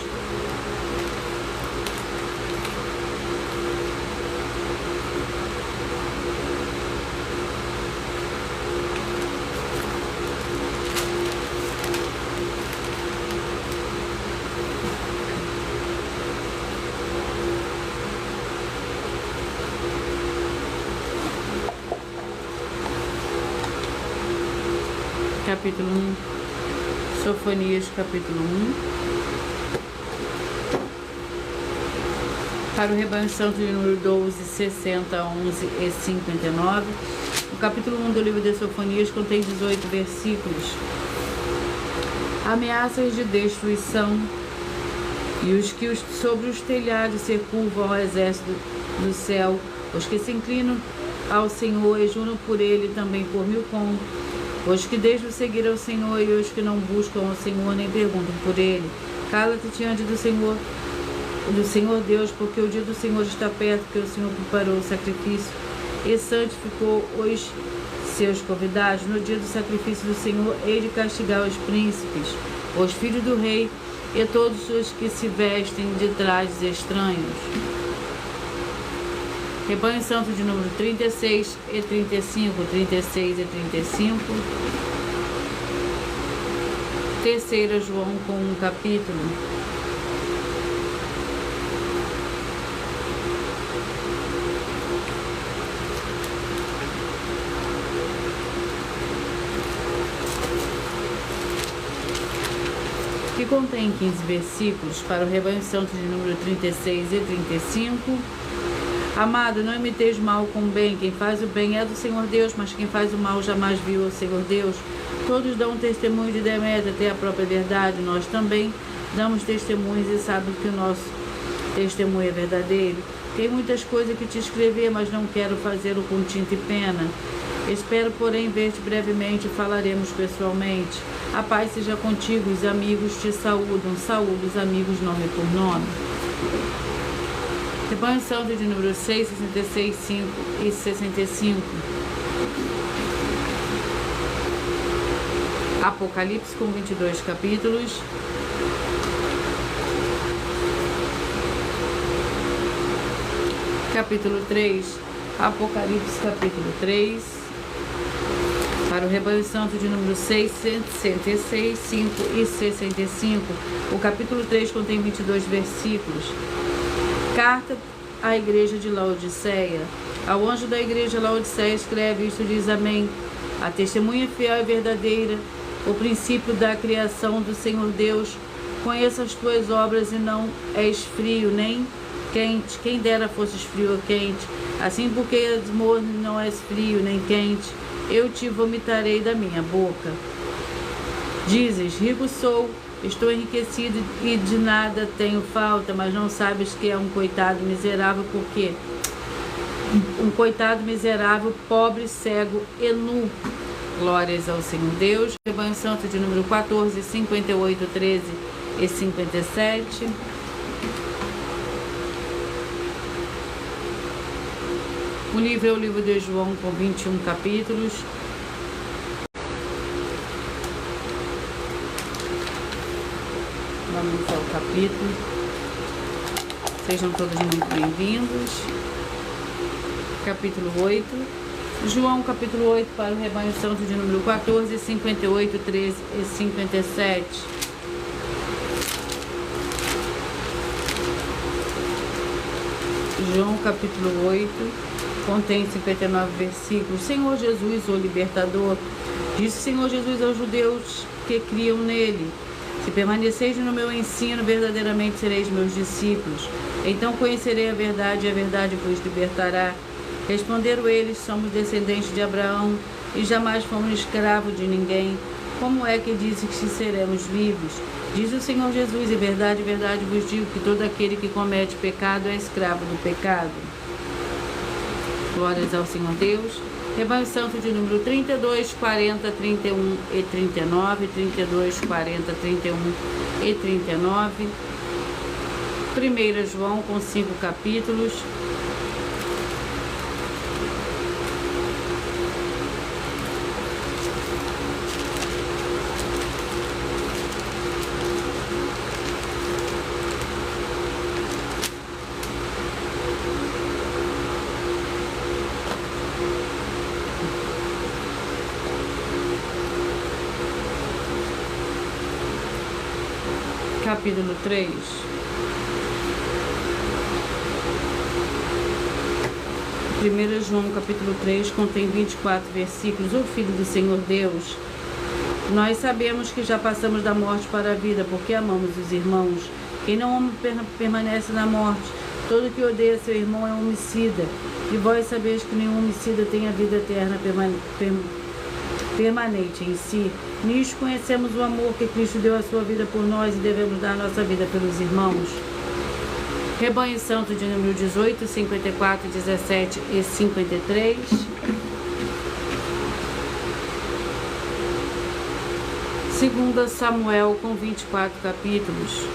Capítulo 1, Sofonias, capítulo 1. Para o rebanho santo de número 12, 60, 11 e 59. O capítulo 1 do livro de Sofonias contém 18 versículos. Ameaças de destruição. E os que sobre os telhados se curvam ao exército do céu, os que se inclinam ao Senhor e juram por ele também por Milcom. Os que deixam seguir ao Senhor e os que não buscam ao Senhor nem perguntam por ele. Cala-te diante do Senhor Deus, porque o dia do Senhor está perto, que o Senhor preparou o sacrifício e santificou os seus convidados. No dia do sacrifício do Senhor, hei de castigar os príncipes, os filhos do rei e todos os que se vestem de trajes estranhos. Rebanho Santo de número 36 e 35, 36 e 35. Terceira João com um capítulo. Que contém 15 versículos para o Rebanho Santo de número 36 e 35. Amado, não imiteis mal com o bem. Quem faz o bem é do Senhor Deus, mas quem faz o mal jamais viu o Senhor Deus. Todos dão testemunho de Deméter, até a própria verdade. Nós também damos testemunhos e sabem que o nosso testemunho é verdadeiro. Tem muitas coisas que te escrever, mas não quero fazê-lo com tinta e pena. Espero, porém, ver-te brevemente e falaremos pessoalmente. A paz seja contigo, os amigos te saúdam. Saúde os amigos nome por nome. Rebanho Santo de número 6, 66, 5 e 65. Apocalipse com 22 capítulos. Capítulo 3. Apocalipse capítulo 3. Para o Rebanho Santo de número 6, 66, 5 e 65. O capítulo 3 contém 22 versículos. Carta à igreja de Laodiceia. Ao anjo da igreja de Laodiceia escreve: isto diz Amém. A testemunha fiel e verdadeira, o princípio da criação do Senhor Deus. Conheço as tuas obras e não és frio nem quente. Quem dera fosses frio ou quente. Assim, porque és morno e não és frio nem quente, eu te vomitarei da minha boca. Dizes: rico sou, estou enriquecido e de nada tenho falta, mas não sabes que é um coitado miserável, porque um coitado miserável, pobre, cego e nu. Glórias ao Senhor Deus. Rebanho Santo de número 14, 58, 13 e 57. O livro é o livro de João com 21 capítulos. Vamos ao capítulo. Sejam todos muito bem-vindos. Capítulo 8. João, capítulo 8, para o Rebanho Santo de número 14, 58, 13 e 57. João capítulo 8, contém 59 versículos. Senhor Jesus, o libertador, disse o Senhor Jesus aos judeus que criam nele: se permaneceis no meu ensino, verdadeiramente sereis meus discípulos. Então conhecerei a verdade, e a verdade vos libertará. Responderam eles: somos descendentes de Abraão e jamais fomos escravos de ninguém. Como é que disse que seremos vivos? Diz o Senhor Jesus: em verdade vos digo que todo aquele que comete pecado é escravo do pecado. Glórias ao Senhor Deus. Rebanho Santo de número 32, 40, 31 e 39, 32, 40, 31 e 39. 1 João com 5 capítulos. Capítulo 3. Primeiro João capítulo 3 contém 24 versículos. Ô Filho do Senhor Deus, nós sabemos que já passamos da morte para a vida, porque amamos os irmãos. Quem não ama permanece na morte. Todo que odeia seu irmão é um homicida. E vós sabeis que nenhum homicida tem a vida eterna permanente em si. Nisto conhecemos o amor que Cristo deu a sua vida por nós e devemos dar a nossa vida pelos irmãos. Rebanho Santo de número 18, 54, 17 e 53. Segunda Samuel com 24 capítulos.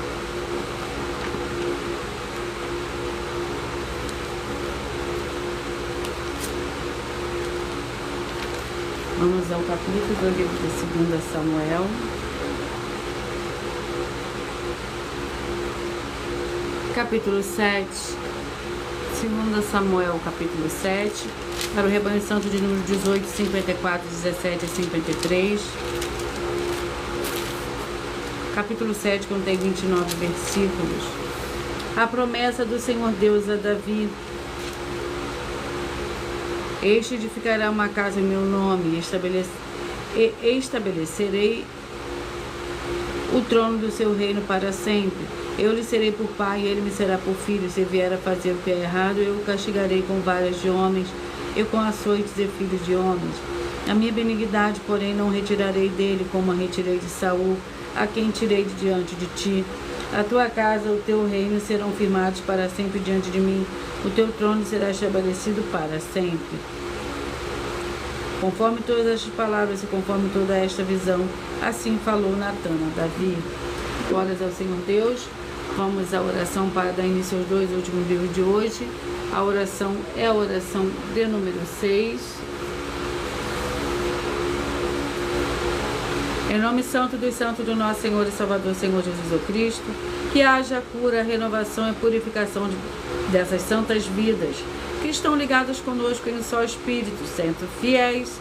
Vamos ao capítulo do livro de 2 Samuel. Capítulo 7. 2 Samuel, capítulo 7. Para o Rebanho Santo de número 18, 54, 17 e 53. Capítulo 7 contém 29 versículos. A promessa do Senhor Deus a Davi. Este edificará uma casa em meu nome, e estabelecerei o trono do seu reino para sempre. Eu lhe serei por pai e ele me será por filho. Se vier a fazer o que é errado, eu o castigarei com varas de homens e com açoites e filhos de homens. A minha benignidade, porém, não retirarei dele, como a retirei de Saul, a quem tirei de diante de ti. A tua casa, o teu reino serão firmados para sempre diante de mim. O teu trono será estabelecido para sempre. Conforme todas estas palavras e conforme toda esta visão, assim falou Natã a Davi. Glórias ao Senhor Deus. Vamos à oração para dar início aos dois últimos livros de hoje. A oração é a oração de número 6. Em nome santo dos santos do nosso Senhor e Salvador, Senhor Jesus Cristo, que haja cura, renovação e purificação dessas santas vidas que estão ligadas conosco em um só Espírito, sendo fiéis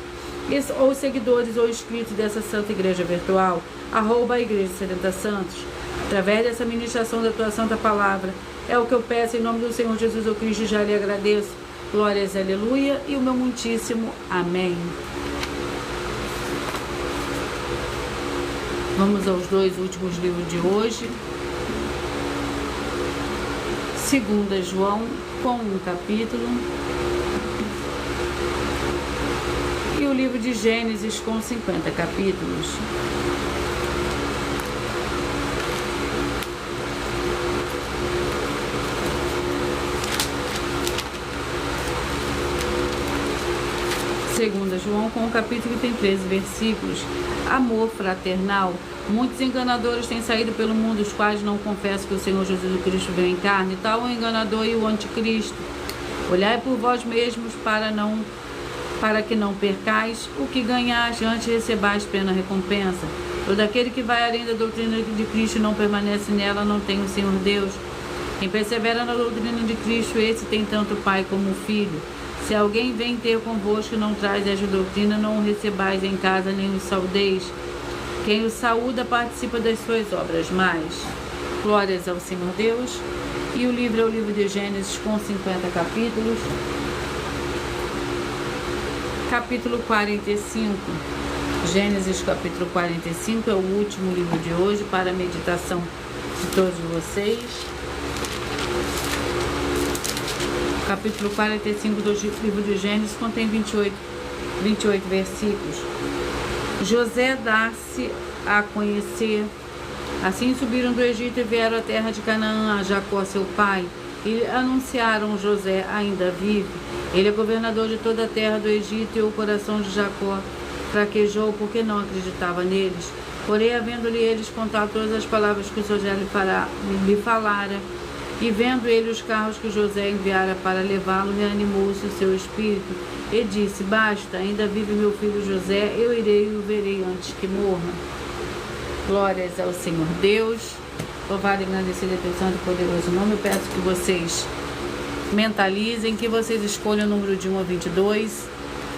ou seguidores ou inscritos dessa santa igreja virtual, @ Igreja 70 Santos. Através dessa ministração da tua santa palavra, é o que eu peço em nome do Senhor Jesus Cristo, já lhe agradeço. Glórias, aleluia, e o meu muitíssimo amém. Vamos aos dois últimos livros de hoje. 2 João, com um capítulo. E o livro de Gênesis, com 50 capítulos. Segunda João, com um capítulo que tem 13 versículos. Amor fraternal. Muitos enganadores têm saído pelo mundo, os quais não confessam que o Senhor Jesus Cristo veio em carne, tal o enganador e o anticristo. Olhai por vós mesmos para que não percais o que ganhais, antes recebais plena recompensa. Todo aquele que vai além da doutrina de Cristo e não permanece nela, não tem o Senhor Deus. Quem persevera na doutrina de Cristo, esse tem tanto o Pai como o Filho. Se alguém vem ter convosco e não traz esta doutrina, não o recebais em casa, nem o saudeis. Quem o saúda participa das suas obras mais. Glórias ao Senhor Deus. E o livro é o livro de Gênesis com 50 capítulos. Capítulo 45. Gênesis capítulo 45 é o último livro de hoje para a meditação de todos vocês. Capítulo 45 do livro de Gênesis contém 28 versículos. José dá-se a conhecer. Assim subiram do Egito e vieram à terra de Canaã, a Jacó seu pai. E anunciaram: José ainda vive. Ele é governador de toda a terra do Egito. E o coração de Jacó fraquejou, porque não acreditava neles. Porém, havendo-lhe eles contado todas as palavras que José lhe falara, e vendo ele os carros que José enviara para levá-lo, reanimou-se o seu espírito, e disse: basta, ainda vive meu filho José, eu irei e o verei antes que morra. Glórias ao Senhor Deus. Louvado e agradecido é teu santo e poderoso nome. Eu peço que vocês mentalizem, que vocês escolham o número de 1 a 22,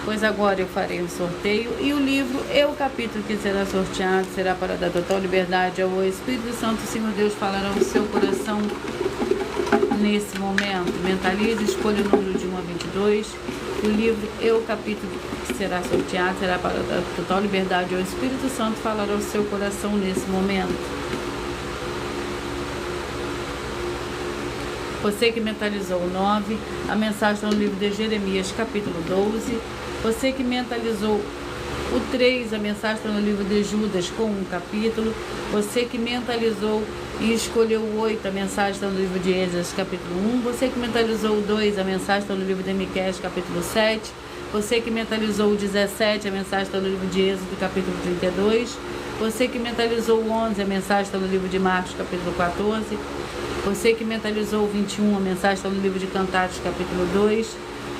pois agora eu farei um sorteio. E o livro e o capítulo que será sorteado será para dar total liberdade ao Espírito Santo. O Senhor Deus falará no seu coração nesse momento. Mentalize, escolha o número de 1 a 22. O livro e o capítulo que será sorteado será para dar total liberdade ao Espírito Santo falará ao seu coração nesse momento. Você que mentalizou o 9, a mensagem está no livro de Jeremias, capítulo 12. Você que mentalizou o 3, a mensagem está no livro de Judas, com um capítulo. Você que mentalizou e escolheu o 8, a mensagem está no livro de Esdras, capítulo 1. Você que mentalizou o 2, a mensagem está no livro de Miqueias, capítulo 7. Você que mentalizou o 17, a mensagem está no livro de Êxodo, capítulo 32. Você que mentalizou o 11, a mensagem está no livro de Marcos, capítulo 14. Você que mentalizou o 21, a mensagem está no livro de Cantares, capítulo 2.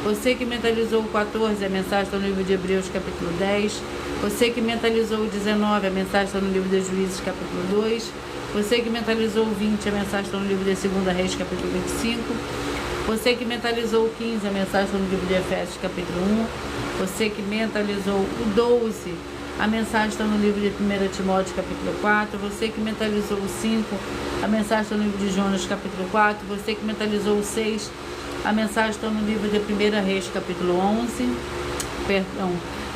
Você que mentalizou o 14, a mensagem está no livro de Hebreus, capítulo 10. Você que mentalizou o 19, a mensagem está no livro de Juízes, capítulo 2. Você que mentalizou o 20, a mensagem está no livro de 2 Reis, capítulo 25. Você que mentalizou o 15, a mensagem está no livro de Efésios, capítulo 1. Você que mentalizou o 12, a mensagem está no livro de 1 Timóteo, capítulo 4. Você que mentalizou o 5, a mensagem está no livro de Jonas, capítulo 4. Você que mentalizou o 6, a mensagem está no livro de 1 Reis, capítulo 11. Perdão,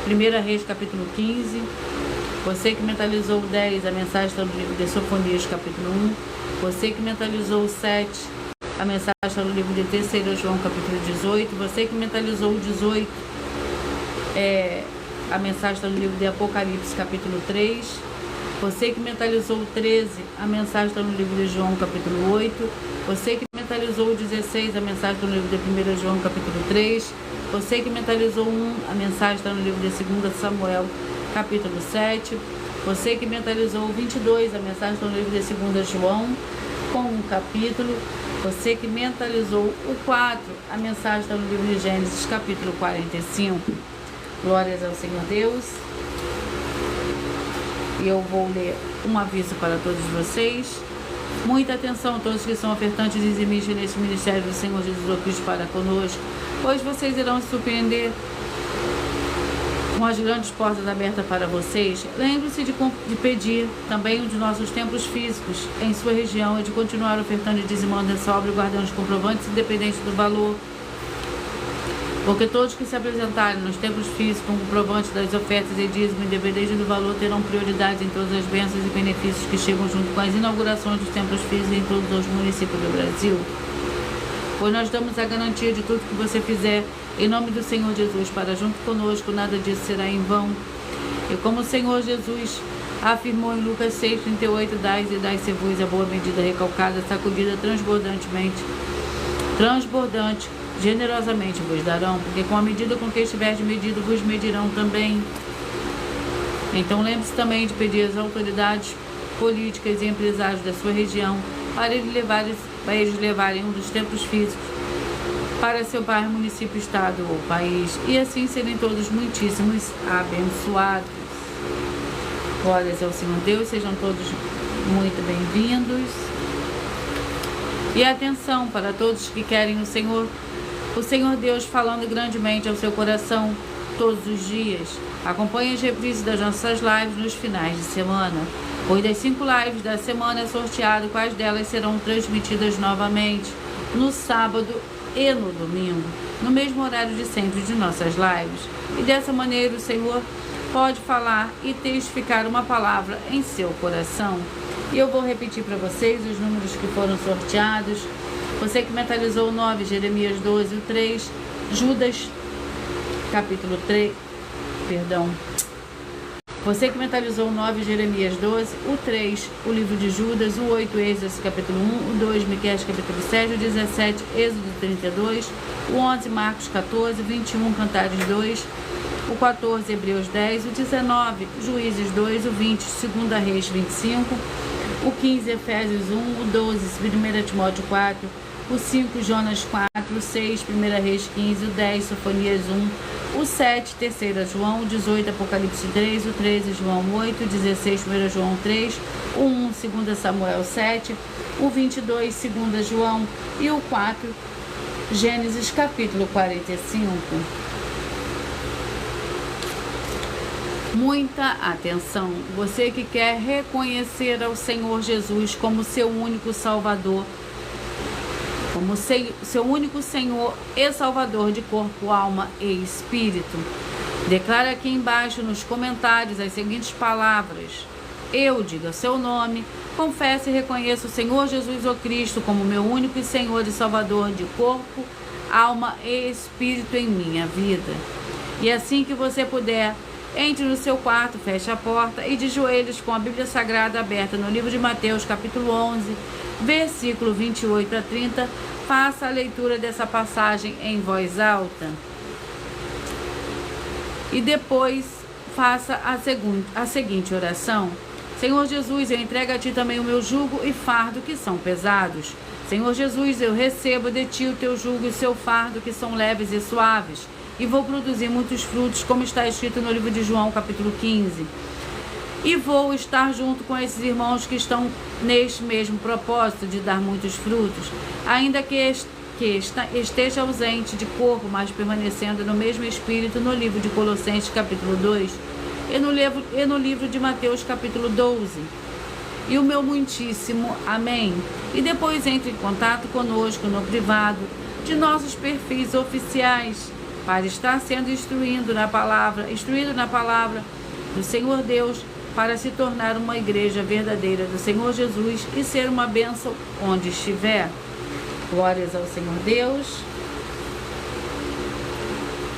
1 Reis, capítulo 15. Você que mentalizou o 10, a mensagem está no livro de Sofonias, capítulo 1. Você que mentalizou o 7, a mensagem está no livro de 3 João, capítulo 18. Você que mentalizou o 18, a mensagem está no livro de Apocalipse, capítulo 3. Você que mentalizou o 13, a mensagem está no livro de João, capítulo 8. Você que mentalizou o 16, a mensagem está no livro de 1 João, capítulo 3. Você que mentalizou o 1, a mensagem está no livro de 2 Samuel, capítulo 7. Você que mentalizou o 22, a mensagem está no livro de 2 João, com um capítulo. Você que mentalizou o 4, a mensagem está no livro de Gênesis, capítulo 45. Glórias ao Senhor Deus. E eu vou ler um aviso para todos vocês. Muita atenção a todos que são ofertantes e dizimistas neste ministério do Senhor Jesus Cristo para conosco, pois vocês irão se surpreender com as grandes portas abertas para vocês. Lembre-se de pedir também um de nossos templos físicos em sua região e de continuar ofertando e dizimando essa obra e guardando os comprovantes independente do valor. Porque todos que se apresentarem nos templos físicos com comprovantes das ofertas e dízimo, independente do valor, terão prioridade em todas as bênçãos e benefícios que chegam junto com as inaugurações dos templos físicos em todos os municípios do Brasil. Pois nós damos a garantia de tudo que você fizer em nome do Senhor Jesus, para junto conosco nada disso será em vão. E como o Senhor Jesus afirmou em Lucas 6,38, dai-se e dai-se-vos a boa medida, recalcada, sacudida transbordante, generosamente vos darão, porque com a medida com que estiverdes medido, vos medirão também. Então lembre-se também de pedir às autoridades políticas e empresários da sua região para eles levarem um dos templos físicos para seu bairro, município, estado ou país, e assim serem todos muitíssimos abençoados. Glórias ao Senhor Deus, sejam todos muito bem-vindos. E atenção para todos que querem o Senhor Deus falando grandemente ao seu coração todos os dias. Acompanhe as reprises das nossas lives nos finais de semana. Pois das 5 lives da semana é sorteado quais delas serão transmitidas novamente no sábado e no domingo, no mesmo horário de sempre de nossas lives. E dessa maneira o Senhor pode falar e testificar uma palavra em seu coração. E eu vou repetir para vocês os números que foram sorteados. Você que mentalizou o 9, Jeremias 12, o 3, Judas, capítulo 3, perdão. Você que mentalizou o 9, Jeremias 12, o 3, o livro de Judas, o 8, Êxodo, capítulo 1, o 2, Miqueias, capítulo 7, o 17, Êxodo 32, o 11, Marcos 14, o 21, Cantares 2, o 14, Hebreus 10, o 19, Juízes 2, o 20, 2 Reis 25, o 15, Efésios 1, o 12, 1 Timóteo 4, o 5, Jonas 4, o 6, 1 Reis 15, o 10, Sofonias 1, o 7, 3 João, o 18, Apocalipse 3, o 13, João 8, o 16, 1 João 3, o 1, 2 Samuel 7, o 22, 2 João e o 4, Gênesis capítulo 45. Muita atenção, você que quer reconhecer ao Senhor Jesus como seu único Salvador, como seu único Senhor e Salvador de corpo, alma e espírito, declara aqui embaixo nos comentários as seguintes palavras: eu, diga seu nome, confesso e reconheço o Senhor Jesus o Cristo como meu único Senhor e Salvador de corpo, alma e espírito em minha vida. E assim que você puder, entre no seu quarto, feche a porta e de joelhos com a Bíblia Sagrada aberta no livro de Mateus, capítulo 11, versículo 28 a 30, faça a leitura dessa passagem em voz alta. E depois faça a seguinte oração: Senhor Jesus, eu entrego a Ti também o meu jugo e fardo que são pesados. Senhor Jesus, eu recebo de Ti o Teu jugo e o Seu fardo que são leves e suaves. E vou produzir muitos frutos, como está escrito no livro de João, capítulo 15. E vou estar junto com esses irmãos que estão neste mesmo propósito de dar muitos frutos, ainda que esteja ausente de corpo, mas permanecendo no mesmo espírito, no livro de Colossenses, capítulo 2, e no livro de Mateus, capítulo 12. E o meu muitíssimo amém. E depois entre em contato conosco no privado de nossos perfis oficiais, para estar sendo instruído na palavra do Senhor Deus, para se tornar uma igreja verdadeira do Senhor Jesus e ser uma bênção onde estiver. Glórias ao Senhor Deus.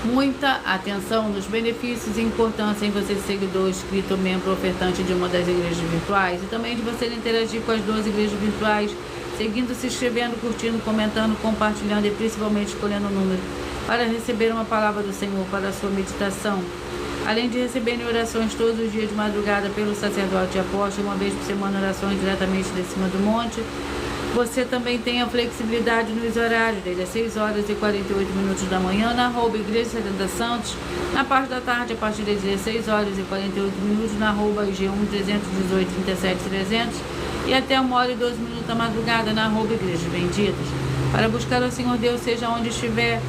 Muita atenção nos benefícios e importância em você ser seguidor, inscrito, membro, ofertante de uma das igrejas virtuais, e também de você interagir com as 12 igrejas virtuais, seguindo, se inscrevendo, curtindo, comentando, compartilhando e principalmente escolhendo o número para receber uma palavra do Senhor para a sua meditação. Além de receberem orações todos os dias de madrugada pelo sacerdote e apóstolo, uma vez por semana orações diretamente de cima do monte, você também tem a flexibilidade nos horários, desde as 6 horas e 48 minutos da manhã, na @Igreja 70 Santos, na parte da tarde, a partir das 16 horas e 48 minutos, na @G1 318 37 300, e até 1 hora e 12 minutos da madrugada, na @Igrejas Benditas, para buscar o Senhor Deus, seja onde estiver,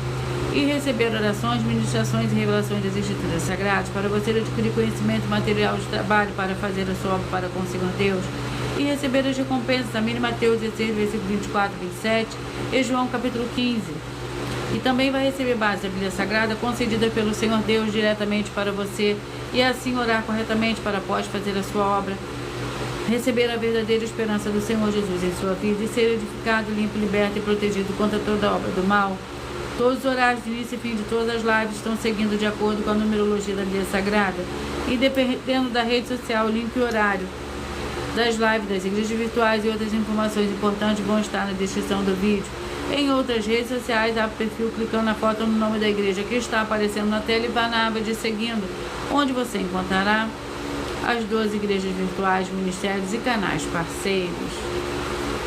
e receber orações, ministrações e revelações das Escrituras Sagradas, para você adquirir conhecimento material de trabalho para fazer a sua obra para com o Senhor Deus, e receber as recompensas, também em Mateus 16, versículo 24 e 27, e João capítulo 15. E também vai receber base da Bíblia Sagrada concedida pelo Senhor Deus diretamente para você, e assim orar corretamente para após fazer a sua obra, receber a verdadeira esperança do Senhor Jesus em sua vida e ser edificado, limpo, liberto e protegido contra toda obra do mal. Todos os horários de início e fim de todas as lives estão seguindo de acordo com a numerologia da Bíblia Sagrada, e dependendo da rede social, o link e horário das lives das igrejas virtuais e outras informações importantes vão estar na descrição do vídeo. Em outras redes sociais, há perfil clicando na foto no nome da igreja que está aparecendo na tela e vá na aba de seguindo, onde você encontrará as 12 igrejas virtuais, ministérios e canais parceiros.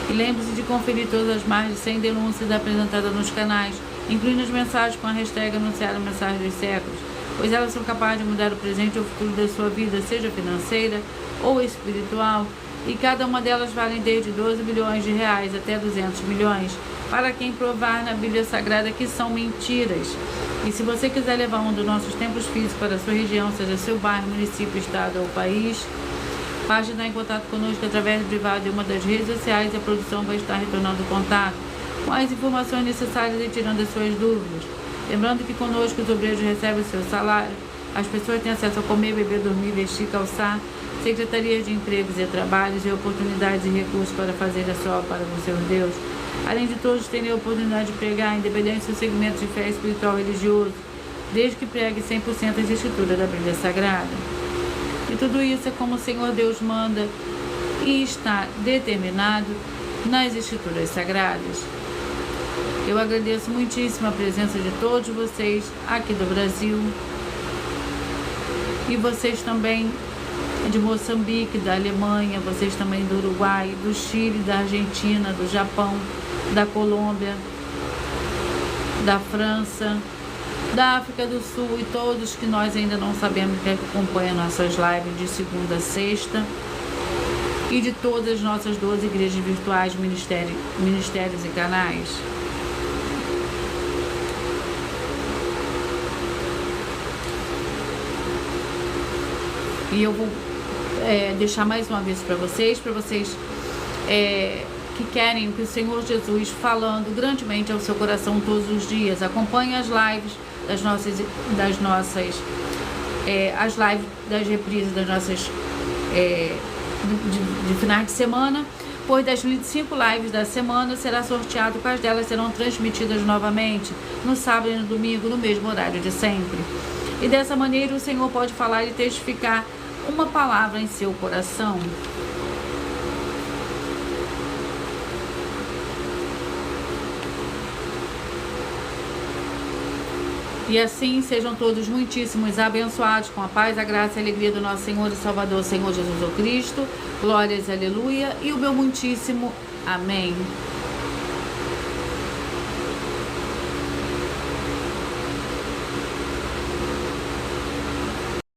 E lembre-se de conferir todas as mais de 100 denúncias apresentadas nos canais, incluindo as mensagens com a hashtag Anunciar a Mensagem dos Séculos, pois elas são capazes de mudar o presente ou o futuro da sua vida, seja financeira ou espiritual, e cada uma delas vale desde 12 bilhões de reais até 200 milhões, para quem provar na Bíblia Sagrada que são mentiras. E se você quiser levar um dos nossos templos físicos para a sua região, seja seu bairro, município, estado ou país, Basta entrar em contato conosco através do privado de uma das redes sociais e a produção vai estar retornando o contato com as informações necessárias e tirando as suas dúvidas. Lembrando que conosco os obreiros recebem o seu salário, as pessoas têm acesso a comer, beber, dormir, vestir, calçar, secretarias de empregos e trabalhos e oportunidades e recursos para fazer a sua obra para o Senhor Deus. Além de todos terem a oportunidade de pregar, independente do seu segmento de fé espiritual ou religioso, desde que pregue 100% as escrituras da Bíblia Sagrada. E tudo isso é como o Senhor Deus manda e está determinado nas escrituras sagradas. Eu agradeço muitíssimo a presença de todos vocês aqui do Brasil e vocês também de Moçambique, da Alemanha, vocês também do Uruguai, do Chile, da Argentina, do Japão, da Colômbia, da França, da África do Sul e todos que nós ainda não sabemos que acompanham nossas lives de segunda a sexta e de todas as nossas 12 igrejas virtuais, ministérios e canais. E eu vou deixar mais uma vez para vocês que querem que o Senhor Jesus falando grandemente ao seu coração todos os dias. Acompanhe as lives as lives das reprises das nossas de finais de semana, pois das 5 lives da semana será sorteado quais delas serão transmitidas novamente no sábado e no domingo no mesmo horário de sempre. E dessa maneira o Senhor pode falar e testificar uma palavra em seu coração. E assim sejam todos muitíssimos abençoados com a paz, a graça e a alegria do nosso Senhor e Salvador, Senhor Jesus Cristo. Glórias, aleluia. E o meu muitíssimo amém.